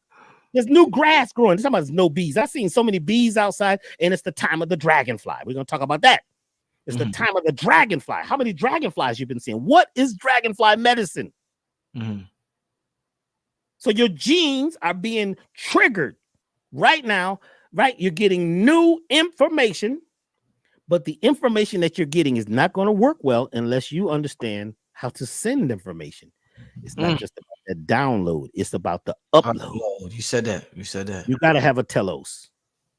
There's new grass growing. There's no bees. I've seen so many bees outside, and it's the time of the dragonfly. We're going to talk about that. It's the time of the dragonfly. How many dragonflies you've been seeing? What is dragonfly medicine? So your genes are being triggered right now, right? You're getting new information, but the information that you're getting is not going to work well unless you understand how to send information. It's not just about the download. It's about the upload. You said that. You got to have a telos.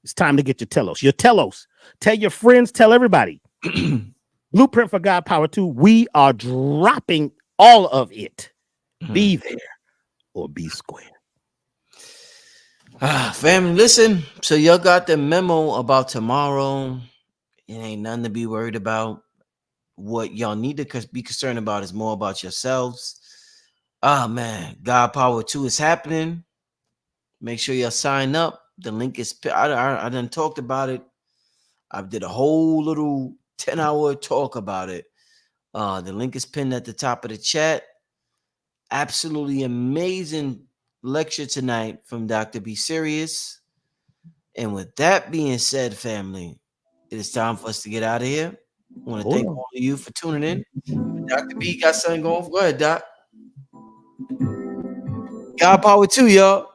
It's time to get your telos. Your telos. Tell your friends. Tell everybody. Blueprint for GodPower 2. We are dropping all of it. Be there or be square. Family, listen. So y'all got the memo about tomorrow. It ain't nothing to be worried about. What y'all need to be concerned about is more about yourselves. Man, GodPower 2 is happening. Make sure y'all sign up. The link is I done talked about it. I did a whole little 10-hour talk about it. The link is pinned at the top of the chat. Absolutely amazing lecture tonight from Dr. B. Sirius. And with that being said, family, it is time for us to get out of here. I want to thank all of you for tuning in. Dr. B got something going. Go ahead, Doc. GodPower 2, y'all.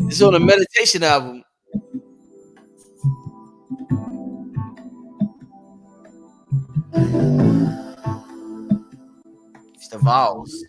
It's on a meditation album. It's the vowels.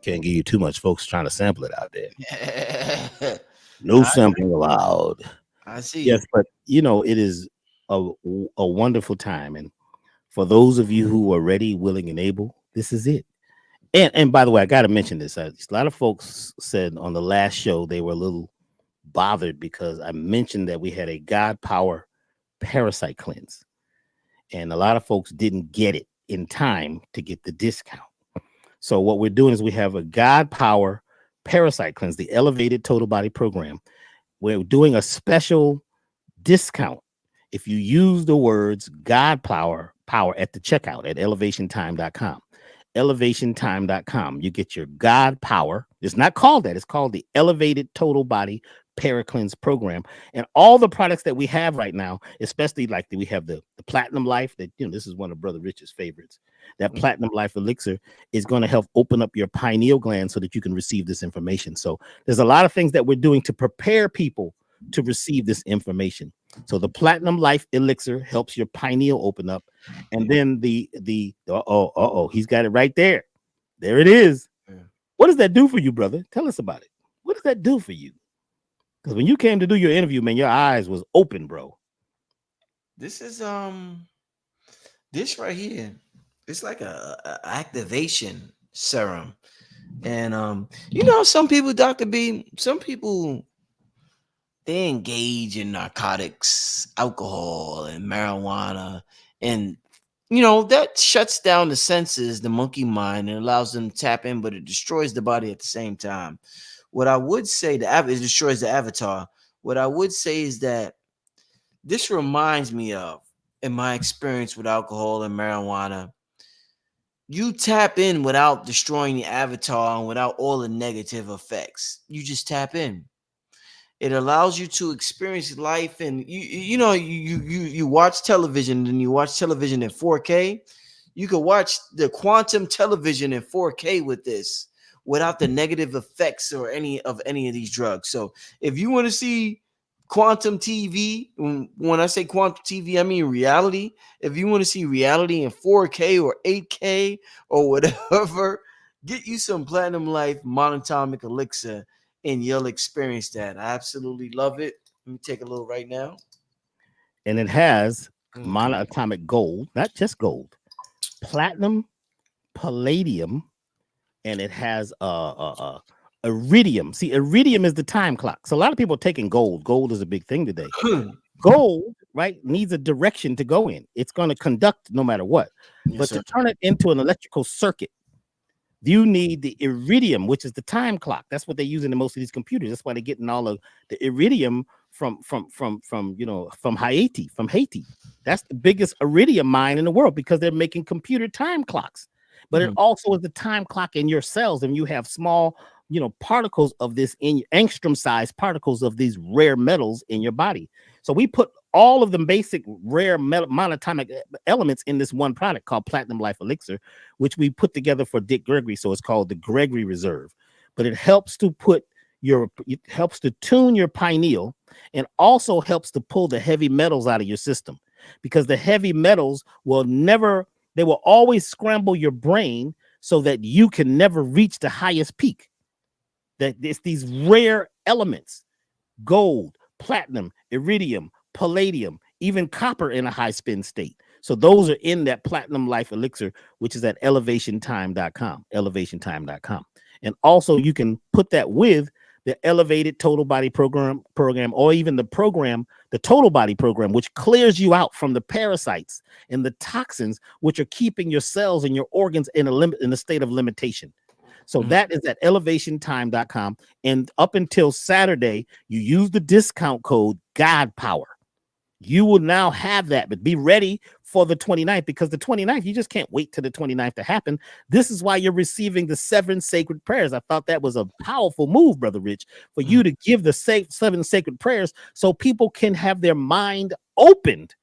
Can't give you too much, folks trying to sample it out there. No sampling allowed. I see. Yes, but it is a wonderful time. And for those of you who are ready, willing, and able, this is it. And by the way, I got to mention this. A lot of folks said on the last show they were a little bothered because I mentioned that we had a GodPower parasite cleanse. And a lot of folks didn't get it in time to get the discount. So what we're doing is we have a GodPower parasite cleanse, the elevated total body program. We're doing a special discount if you use the words GodPower at the checkout at elevationtime.com. Elevationtime.com. You get your GodPower. It's not called that. It's called the elevated total body Paracleanse program. And all the products that we have right now, especially like we have the Platinum Life, that this is one of Brother Rich's favorites. That Platinum Life elixir is going to help open up your pineal gland so that you can receive this information. So there's a lot of things that we're doing to prepare people to receive this information. So the Platinum Life elixir helps your pineal open up, and then he's got it right there. There it is. Yeah. What does that do for you, brother? Tell us about it. What does that do for you? Because when you came to do your interview, man, your eyes was open, bro. This is this right here. It's like a activation serum, and some people, Dr. B, some people, they engage in narcotics, alcohol, and marijuana, and that shuts down the senses, the monkey mind, and allows them to tap in, but it destroys the body at the same time. What I would say, it destroys the avatar. What I would say is that this reminds me of, in my experience with alcohol and marijuana, you tap in without destroying the avatar and without all the negative effects. You just tap in. It allows you to experience life, and you watch television, and you watch television in 4K. You could watch the quantum television in 4K with this, without the negative effects or any of these drugs. So if you want to see quantum TV, when I say quantum TV, I mean reality. If you want to see reality in 4K or 8K or whatever, get you some Platinum Life monatomic elixir, and you'll experience that. I absolutely love it. Let me take a little right now. And it has monoatomic gold, not just gold, platinum, palladium, and it has iridium. See, iridium is the time clock. So a lot of people are taking gold. Gold is a big thing today. Gold, right, needs a direction to go in. It's going to conduct no matter what. Yes, but sir. To turn it into an electrical circuit, you need the iridium, which is the time clock. That's what they use in most of these computers. That's why they're getting all of the iridium from Haiti. That's the biggest iridium mine in the world, because they're making computer time clocks. But it also is the time clock in your cells, and you have small, particles of this in angstrom-sized particles of these rare metals in your body. So we put all of the basic rare monatomic elements in this one product called Platinum Life Elixir, which we put together for Dick Gregory. So it's called the Gregory Reserve. But it helps to tune your pineal, and also helps to pull the heavy metals out of your system, because the heavy metals they will always scramble your brain so that you can never reach the highest peak. That it's these rare elements, gold, platinum, iridium, palladium, even copper in a high spin state. So those are in that Platinum Life Elixir, which is at elevationtime.com. And also you can put that with the Elevated Total Body program, or even the Total Body program, which clears you out from the parasites and the toxins, which are keeping your cells and your organs in a state of limitation. So that is at elevationtime.com. And up until Saturday, you use the discount code GodPower. You will now have that, but be ready for the 29th, because the 29th, you just can't wait till the 29th to happen. This is why you're receiving the 7 sacred prayers. I thought that was a powerful move, Brother Rich, for you to give the 7 sacred prayers so people can have their mind opened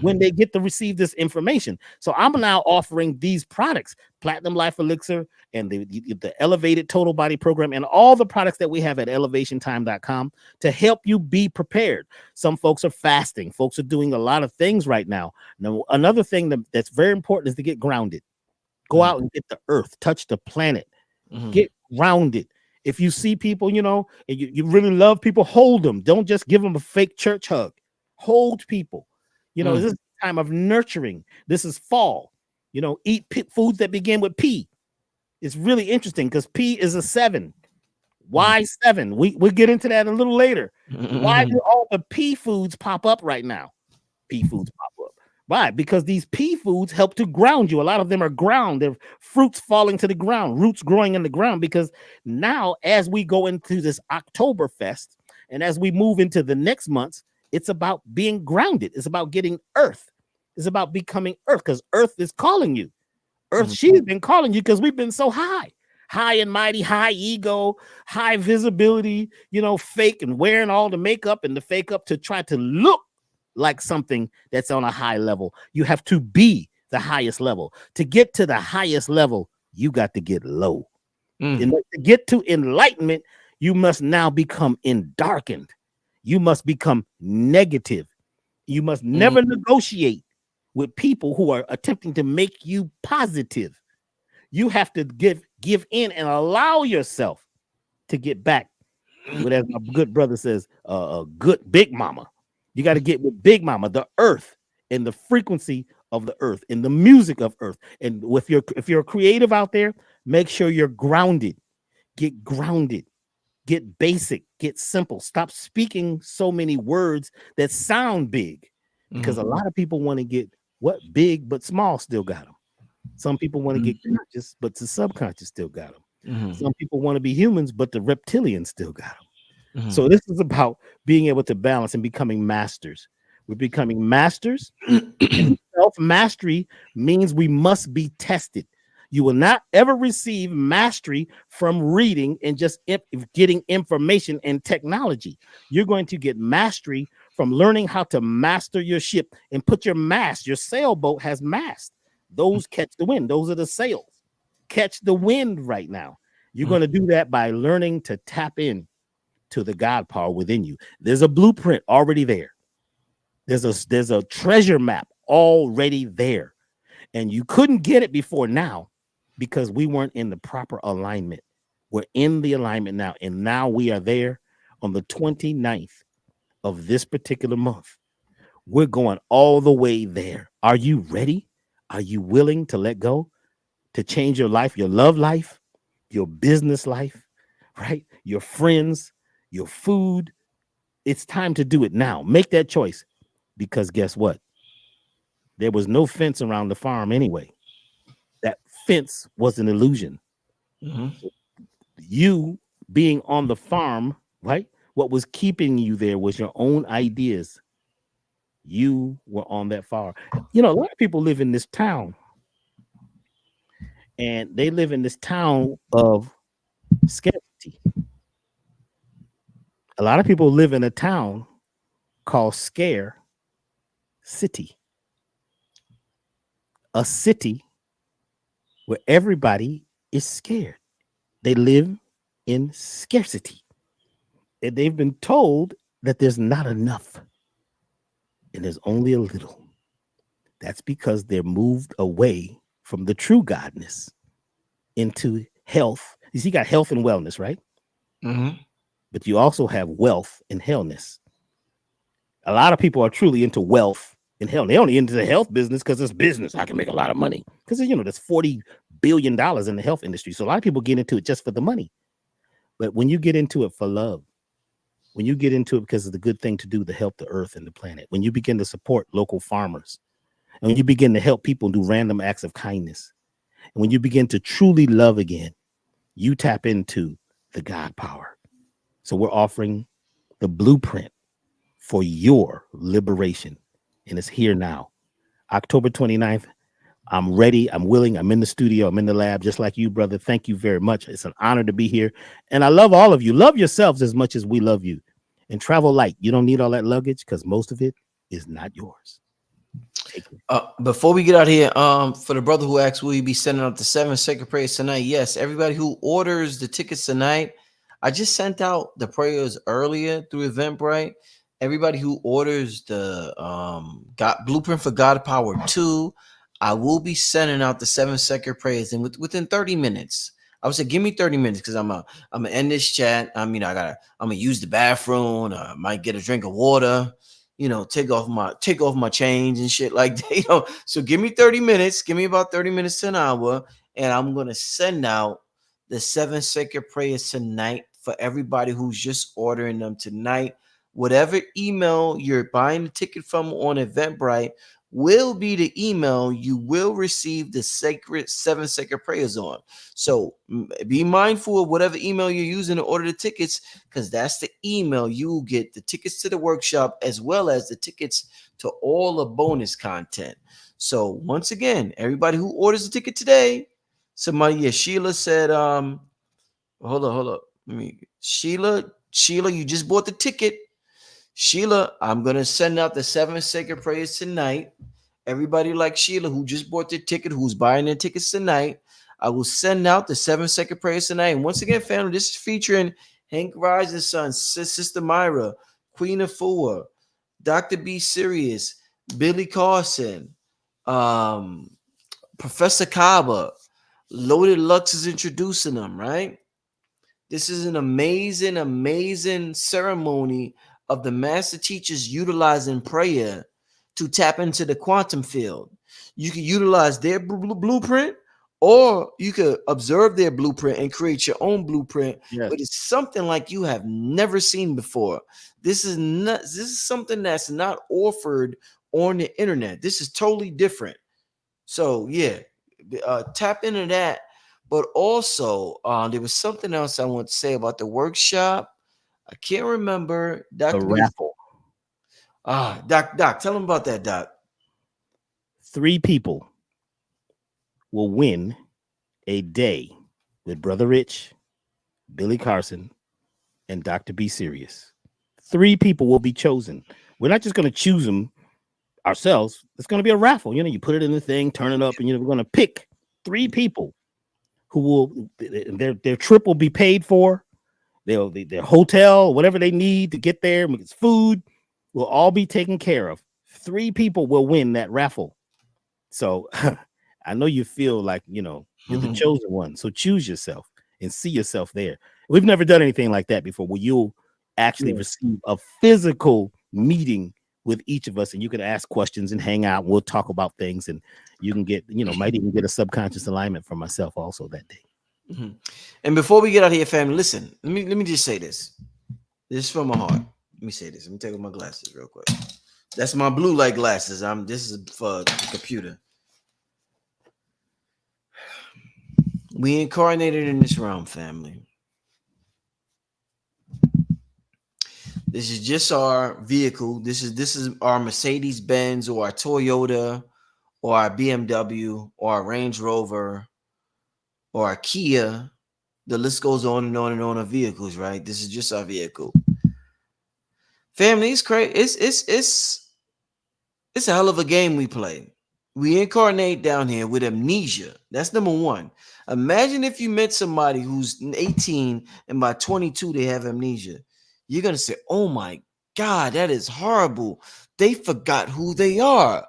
when they get to receive this information. So I'm now offering these products, Platinum Life Elixir and the Elevated Total Body program, and all the products that we have at elevationtime.com to help you be prepared. Some folks are fasting. Folks are doing a lot of things right now. Now, another thing that's very important is to get grounded. Go out and get the earth, touch the planet, get grounded. If you see people, and you really love people, hold them. Don't just give them a fake church hug. Hold people. This is a time of nurturing. This is fall. Eat foods that begin with P. It's really interesting because P is a 7. Why 7? We'll get into that a little later. Why do all the P foods pop up right now? P foods pop up. Why? Because these P foods help to ground you. A lot of them are ground. They're fruits falling to the ground, roots growing in the ground. Because now, as we go into this Oktoberfest, and as we move into the next months, it's about being grounded. It's about getting earth. It's about becoming earth, because earth is calling you. Earth, she's been calling you because we've been so high. high and mighty, high ego, high visibility, fake and wearing all the makeup and the fake up to try to look like something that's on a high level. You have to be the highest level. To get to the highest level, you got to get low. And to get to enlightenment, you must now become endarkened. You must become negative. You must never negotiate with people who are attempting to make you positive. You have to give in and allow yourself to get back with, as my good brother says, a good big mama. You got to get with big mama, the earth, and the frequency of the earth, and the music of earth. And if you're a creative out there, make sure you're grounded. Get grounded. Get basic. Get simple. Stop speaking so many words that sound big, because a lot of people want to get big, but small still got them. Some people want to get conscious, but the subconscious still got them. Some people want to be humans, but the reptilian still got them. So this is about being able to balance and becoming masters. We're becoming masters. Self-mastery means we must be tested. You will not ever receive mastery from reading and just getting information and technology. You're going to get mastery from learning how to master your ship and put your mast. Your sailboat has mast. Those catch the wind. Those are the sails. Catch the wind right now. You're going to do that by learning to tap in to the God power within you. There's a blueprint already there. There's a treasure map already there. And you couldn't get it before now because we weren't in the proper alignment. We're in the alignment now. And now we are there on the 29th of this particular month. We're going all the way there. Are you ready? Are you willing to let go, to change your life, your love life, your business life, right? Your friends, your food. It's time to do it now. Make that choice, because guess what? There was no fence around the farm anyway. That fence was an illusion. You being on the farm, right? What was keeping you there was your own ideas. You were on that farm. A lot of people live in this town, and they live in this town of scarcity. A lot of people live in a town called Scare City. A city where everybody is scared. They live in scarcity. And they've been told that there's not enough. And there's only a little. That's because they're moved away from the true godness into health. You see, you got health and wellness, right? But you also have wealth and hellness. A lot of people are truly into wealth and hell. They only into the health business because it's business. I can make a lot of money. Because, there's $40 billion in the health industry. So a lot of people get into it just for the money. But when you get into it for love, when you get into it because it's the good thing to do to help the earth and the planet, when you begin to support local farmers, and when you begin to help people do random acts of kindness, and when you begin to truly love again, you tap into the God power. So we're offering the blueprint for your liberation. And it's here now. October 29th. I'm ready. I'm willing. I'm in the studio. I'm in the lab, just like you, brother. Thank you very much. It's an honor to be here. And I love all of you. Love yourselves as much as we love you. And travel light. You don't need all that luggage because most of it is not yours. Before we get out here, for the brother who asked, will you be sending out the 7 sacred prayers tonight? Yes. Everybody who orders the tickets tonight, I just sent out the prayers earlier through Eventbrite. Everybody who orders the Blueprint for God Power 2, I will be sending out the 7 sacred prayers, and within 30 minutes. I would say give me 30 minutes because I'm gonna end this chat. I'm gonna use the bathroom. Might get a drink of water. Take off my chains and shit like that. So give me 30 minutes. Give me about 30 minutes to an hour, and I'm gonna send out the 7 sacred prayers tonight for everybody who's just ordering them tonight. Whatever email you're buying the ticket from on Eventbrite will be the email you will receive the 7 sacred prayers on. So be mindful of whatever email you're using to order the tickets, because that's the email you will get the tickets to the workshop as well as the tickets to all the bonus content. So once again, everybody who orders the ticket today, Somebody, yeah, Sheila said, hold up. Let me Sheila, you just bought the ticket. Sheila, I'm gonna send out the 7 sacred prayers tonight. Everybody like Sheila who just bought their ticket, who's buying their tickets tonight, I will send out the 7 sacred prayers tonight. And once again, family, this is featuring Hank Rise's son, Sister Myra, Queen Afua, Dr. B. Sirius, Billy Carson, um, Professor Kaba, Loaded Lux is introducing them, right? This is an amazing, amazing ceremony of the master teachers utilizing prayer to tap into the quantum field. You can utilize their blueprint, or you could observe their blueprint and create your own blueprint. Yes. But it's something like you have never seen before. This is something that's not offered on the internet. This is totally different. So yeah, tap into that. But also, there was something else I want to say about the workshop. I can't remember. The Dr. raffle. Doc, tell them about that, Doc. 3 people will win a day with Brother Rich, Billy Carson, and Dr. B. Sirius. 3 people will be chosen. We're not just going to choose them ourselves. It's going to be a raffle. You know, you put it in the thing, turn it up, and we're going to pick 3 people who will, their trip will be paid for. Their hotel, whatever they need to get there, it's food, will all be taken care of. 3 people will win that raffle. So I know you feel like, you're the chosen one. So choose yourself and see yourself there. We've never done anything like that before, where you'll actually receive a physical meeting with each of us, and you can ask questions and hang out. We'll talk about things, and you can get, might even get a subconscious alignment from myself also that day. Mm-hmm. And before we get out of here, family, listen, let me just say this. This is from my heart. Let me say this. Let me take off my glasses real quick. That's my blue light glasses. This is for the computer. We incarnated in this realm, family. This is just our vehicle. This is our Mercedes Benz or our Toyota or our BMW or our Range Rover or our Kia. The list goes on and on and on of vehicles, right? This is just our vehicle. Family, it's crazy. It's a hell of a game we play. We incarnate down here with amnesia. That's number one. Imagine if you met somebody who's 18 and by 22 they have amnesia. You're going to say, oh my God, that is horrible. They forgot who they are.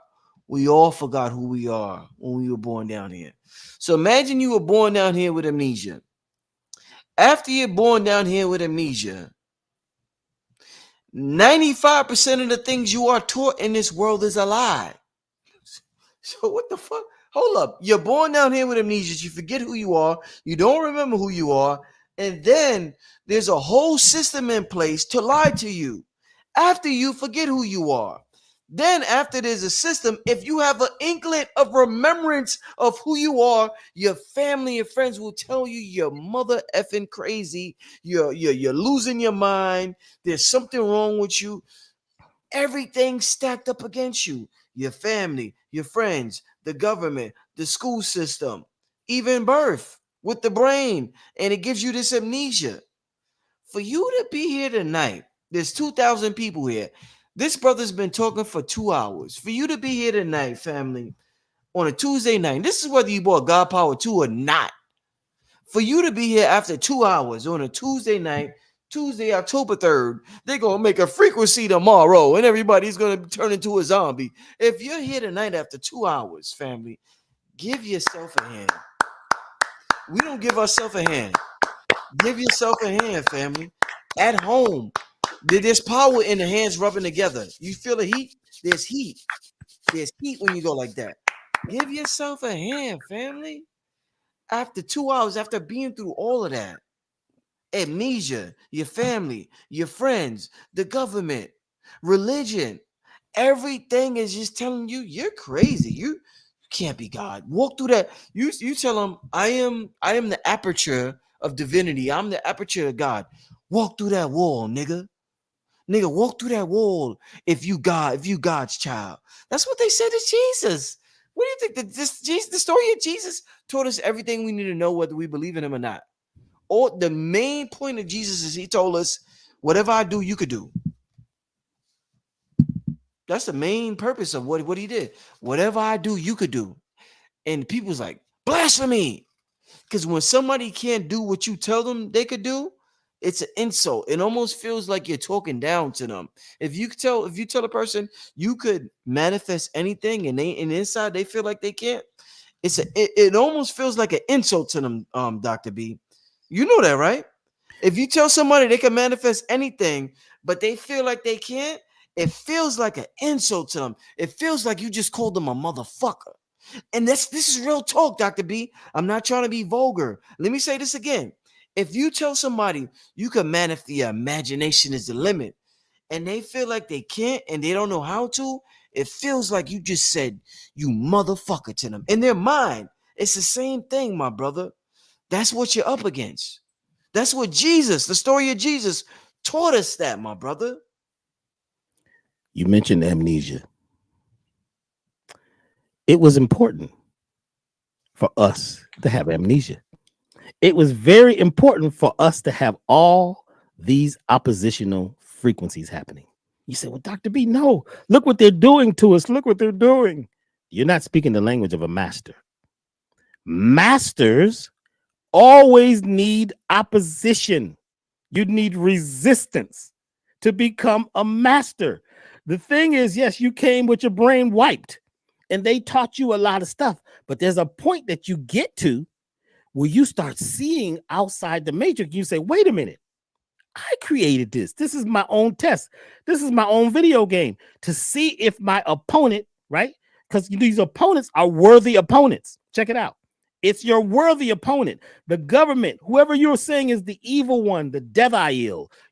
We all forgot who we are when we were born down here. So imagine you were born down here with amnesia. After you're born down here with amnesia, 95% of the things you are taught in this world is a lie. So what the fuck? Hold up. You're born down here with amnesia. You forget who you are. You don't remember who you are. And then there's a whole system in place to lie to you after you forget who you are. Then after there's a system, if you have an inkling of remembrance of who you are, your family and friends will tell you you're mother effing crazy. You're losing your mind. There's something wrong with you. Everything stacked up against you. Your family, your friends, the government, the school system, even birth with the brain. And it gives you this amnesia. For you to be here tonight, there's 2,000 people here. This brother's been talking for 2 hours. For you to be here tonight, family, on a Tuesday night, this is whether you bought GodPower 2 or not. For you to be here after 2 hours on a Tuesday night, Tuesday, October 3rd, they're going to make a frequency tomorrow and everybody's going to turn into a zombie. If you're here tonight after 2 hours, family, give yourself a hand. We don't give ourselves a hand. Give yourself a hand, family. At home, there's power in the hands rubbing together. You feel the heat? There's heat. There's heat when you go like that. Give yourself a hand, family. After 2 hours, after being through all of that, amnesia, your family, your friends, the government, religion, everything is just telling you you're crazy. You can't be God. Walk through that. You tell them, I am the aperture of divinity. I'm the aperture of God. Walk through that wall, nigga. Nigga, walk through that wall if you God's child. That's what they said to Jesus. What do you think that the story of Jesus taught us everything we need to know, whether we believe in him or not? Or the main point of Jesus is he told us, whatever I do, you could do. That's the main purpose of what he did. Whatever I do, you could do. And people's like, blasphemy. Because when somebody can't do what you tell them they could do, it's an insult. It almost feels like you're talking down to them. If you tell a person you could manifest anything and inside they feel like they can't, it almost feels like an insult to them, Dr. B. You know that, right? If you tell somebody they can manifest anything, but they feel like they can't, it feels like an insult to them. It feels like you just called them a motherfucker. And this is real talk, Dr. B. I'm not trying to be vulgar. Let me say this again. If you tell somebody you can manifest, your imagination is the limit, and they feel like they can't and they don't know how to, it feels like you just said you motherfucker to them. In their mind, it's the same thing, my brother. That's what you're up against. That's what Jesus, the story of Jesus, taught us that, my brother. You mentioned amnesia. It was important for us to have amnesia. It was very important for us to have all these oppositional frequencies happening. You say, well, Dr. B, no, look what they're doing to us. Look what they're doing. You're not speaking the language of a master. Masters always need opposition. You need resistance to become a master. The thing is, yes, you came with your brain wiped and they taught you a lot of stuff, but there's a point that you get to where you start seeing outside the matrix. You say, wait a minute, I created this. This is my own test. This is my own video game to see if my opponent, right? Because these opponents are worthy opponents. Check it out. It's your worthy opponent. The government, whoever you're saying is the evil one, the devil,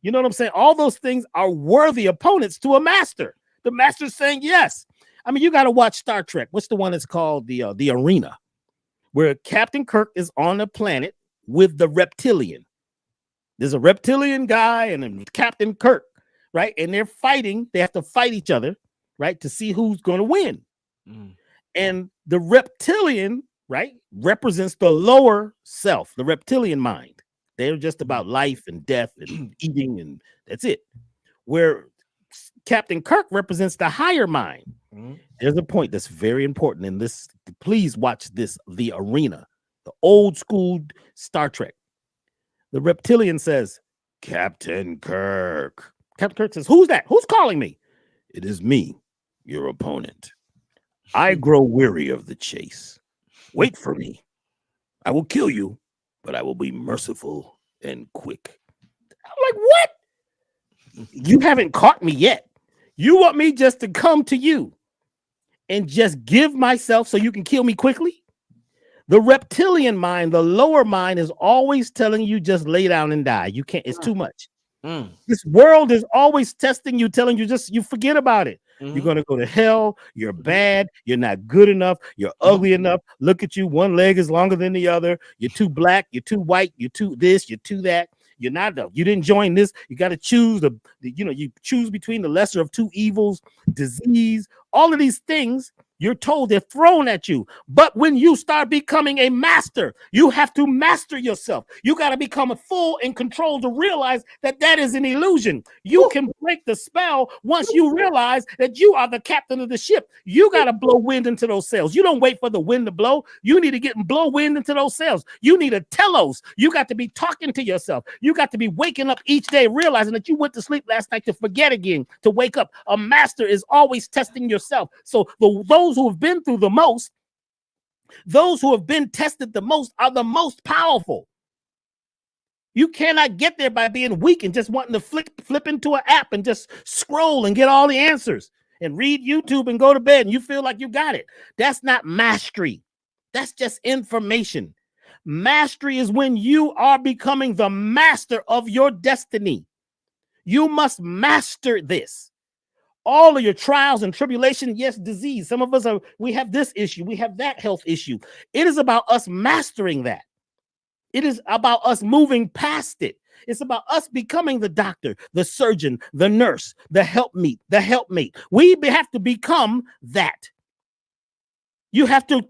you know what I'm saying? All those things are worthy opponents to a master. The master's saying yes. I mean, you got to watch Star Trek. What's the one that's called the Arena, where Captain Kirk is on a planet with the reptilian. There's a reptilian guy and a Captain Kirk, right? And they're fighting. They have to fight each other, right, to see who's going to win. And the reptilian, right, represents the lower self, the reptilian mind. They're just about life and death and eating, and that's it. Where Captain Kirk represents the higher mind. There's a point that's very important in this. Please watch this, The Arena, the old school Star Trek. The reptilian says, Captain Kirk. Captain Kirk says, who's that? Who's calling me? It is me, your opponent. I grow weary of the chase. Wait for me. I will kill you, but I will be merciful and quick. I'm like, what? You haven't caught me yet. You want me just to come to you and just give myself so you can kill me quickly? The reptilian mind, the lower mind, is always telling you just lay down and die. You can't, it's too much. This world is always testing you, telling you just, you forget about it. You're going to go to hell. You're bad. You're not good enough. You're ugly enough. Look at you. One leg is longer than the other. You're too black. You're too white. You're too this. You're too that. You're not, you didn't join this. You got to choose you choose between the lesser of two evils, disease, all of these things. You're told, they're thrown at you. But when you start becoming a master, you have to master yourself. You got to become a full in control to realize that that is an illusion. You can break the spell once you realize that you are the captain of the ship. You got to blow wind into those sails. You don't wait for the wind to blow. You need to get and blow wind into those sails. You need a telos. You got to be talking to yourself. You got to be waking up each day, realizing that you went to sleep last night to forget again, to wake up. A master is always testing yourself. So those who have been through the most, those who have been tested the most, are the most powerful. You cannot get there by being weak and just wanting to flip into an app and just scroll and get all the answers and read YouTube and go to bed and you feel like you got it. That's not mastery. That's just information. Mastery is when you are becoming the master of your destiny. You must master this. All of your trials and tribulation, yes, disease. Some of us we have this issue. We have that health issue. It is about us mastering that. It is about us moving past it. It's about us becoming the doctor, the surgeon, the nurse, the helpmate. We have to become that. You have to,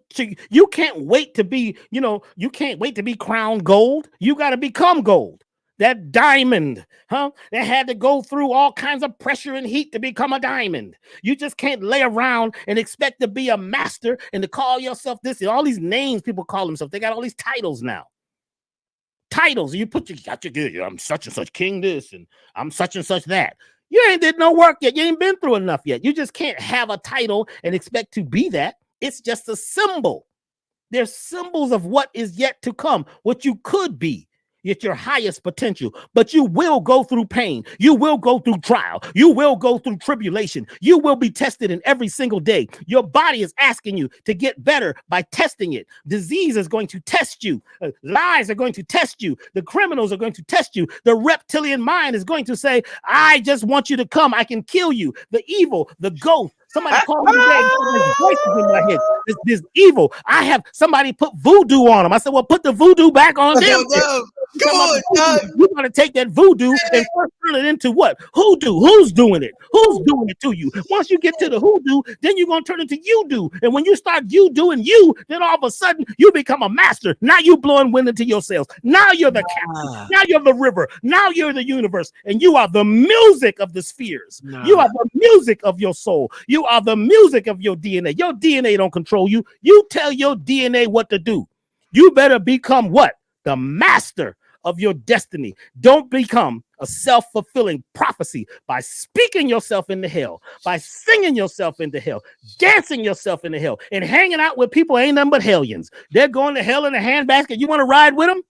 you can't wait to be, you can't wait to be crowned gold. You got to become gold. That diamond, that had to go through all kinds of pressure and heat to become a diamond. You just can't lay around and expect to be a master and to call yourself this. All these names people call themselves, they got all these titles now. Titles, you got your good. I'm such and such king this, and I'm such and such that. You ain't did no work yet. You ain't been through enough yet. You just can't have a title and expect to be that. It's just a symbol. There's symbols of what is yet to come, what you could be. At your highest potential, but you will go through pain. You will go through trial. You will go through tribulation. You will be tested in every single day. Your body is asking you to get better by testing it. Disease is going to test you. Lies are going to test you. The criminals are going to test you. The reptilian mind is going to say, I just want you to come. I can kill you. The evil, the ghost. Somebody called me today. There's voices in my head. This evil. I have somebody put voodoo on them. I said, well, put the voodoo back on them. Come on, you got to take that voodoo and first turn it into what? Hoodoo. Who's doing it? Who's doing it to you? Once you get to the hoodoo, then you're going to turn into you do. And when you start you doing you, then all of a sudden you become a master. Now you blowing wind into your sails. Now you're the captain. Now you're the river. Now you're the universe. And you are the music of the spheres. You are the music of your soul. You are the music of your DNA. Your DNA don't control you. You tell your DNA what to do. You better become what? The master of your destiny. Don't become a self-fulfilling prophecy by speaking yourself into hell, by singing yourself into hell, dancing yourself into hell, and hanging out with people ain't nothing but hellions. They're going to hell in a handbasket. You want to ride with them?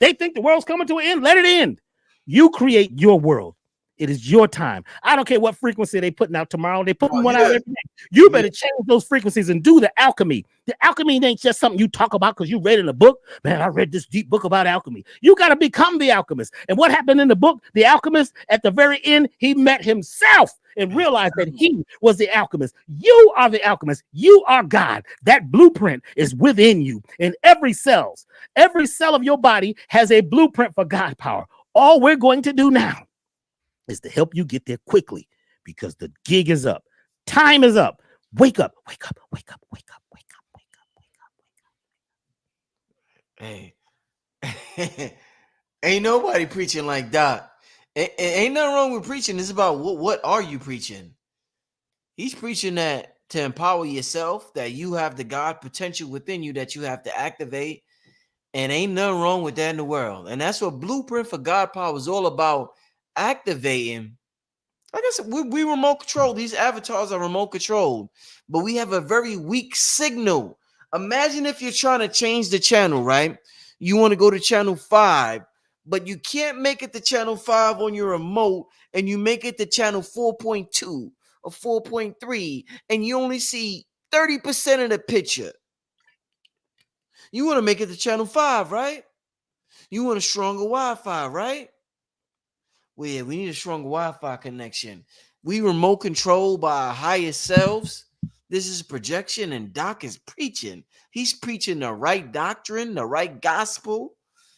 They think the world's coming to an end. Let it end. You create your world. It is your time. I don't care what frequency they putting out tomorrow. They putting one out every day. You better change those frequencies and do the alchemy. The alchemy ain't just something you talk about because you read in a book. Man, I read this deep book about alchemy. You got to become the alchemist. And what happened in the book? The alchemist, at the very end, he met himself and realized that he was the alchemist. You are the alchemist. You are God. That blueprint is within you. In every cell of your body has a blueprint for God power. All we're going to do now is to help you get there quickly because the gig is up. Time is up. Wake up, wake up, wake up, wake up, wake up, wake up, wake up. Hey, ain't nobody preaching like that. Ain't nothing wrong with preaching. It's about what are you preaching? He's preaching that to empower yourself, that you have the God potential within you that you have to activate. And ain't nothing wrong with that in the world. And that's what Blueprint for God Power is all about. Activating. Like I said, we remote control. These avatars are remote controlled, but we have a very weak signal. Imagine if you're trying to change the channel, right? You want to go to channel 5, but you can't make it to channel 5 on your remote, and you make it to channel 4.2 or 4.3, and you only see 30% of the picture. You want to make it to channel 5, right? You want a stronger Wi-Fi, right? Well, yeah, we need a stronger Wi-Fi connection. We remote control by our highest selves. This is projection, and Doc is preaching. He's preaching the right doctrine, the right gospel.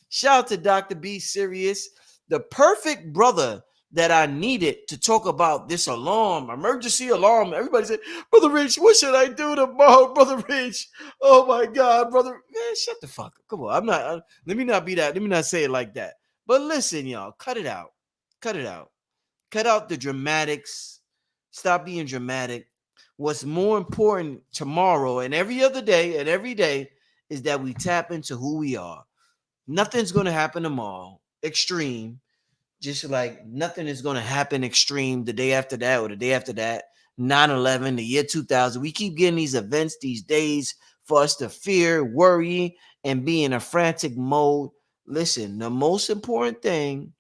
Shout out to Dr. B. Sirius, the perfect brother that I needed to talk about this alarm, emergency alarm. Everybody said, Brother Rich, what should I do tomorrow, Brother Rich? Oh my God, brother. Man, shut the fuck up. Come on. Let me not be that. Let me not say it like that. But listen, y'all, cut it out. Cut it out. Cut out the dramatics. Stop being dramatic. What's more important tomorrow and every other day and every day is that we tap into who we are. Nothing's going to happen tomorrow. Extreme. Just like nothing is going to happen extreme the day after that or the day after that. 9/11, the year 2000. We keep getting these events these days for us to fear, worry, and be in a frantic mode. Listen, the most important thing,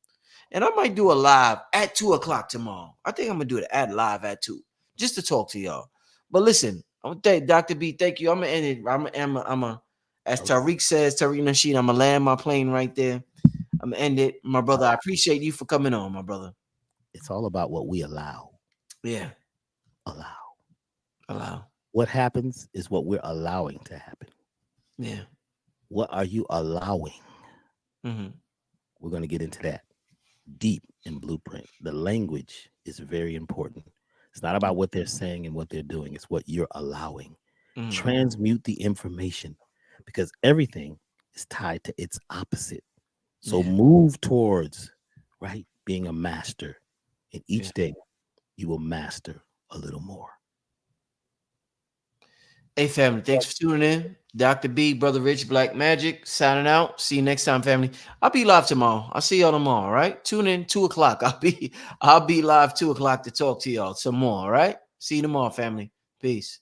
and I might do a live at 2 o'clock tomorrow. I think I'm going to do it at live at 2 just to talk to y'all. But listen, I'm going to thank Dr. B. Thank you. I'm going to end it. As Tariq says, Tariq Nasheed, I'm going to land my plane right there. I'm going to end it. My brother, I appreciate you for coming on, my brother. It's all about what we allow. Yeah. Allow. What happens is what we're allowing to happen. Yeah. What are you allowing? Mm-hmm. We're going to get into that deep in Blueprint. The language is very important. It's not about what they're saying and what they're doing. It's what you're allowing. Transmute the information because everything is tied to its opposite. So move towards, right, being a master. And each day you will master a little more. Hey, family, thanks for tuning in. Dr. B, Brother Rich, Black Magic, signing out. See you next time, family. I'll be live tomorrow. I'll see y'all tomorrow, all right? Tune in 2 o'clock. I'll be live 2 o'clock to talk to y'all some more, all right? See you tomorrow, family. Peace.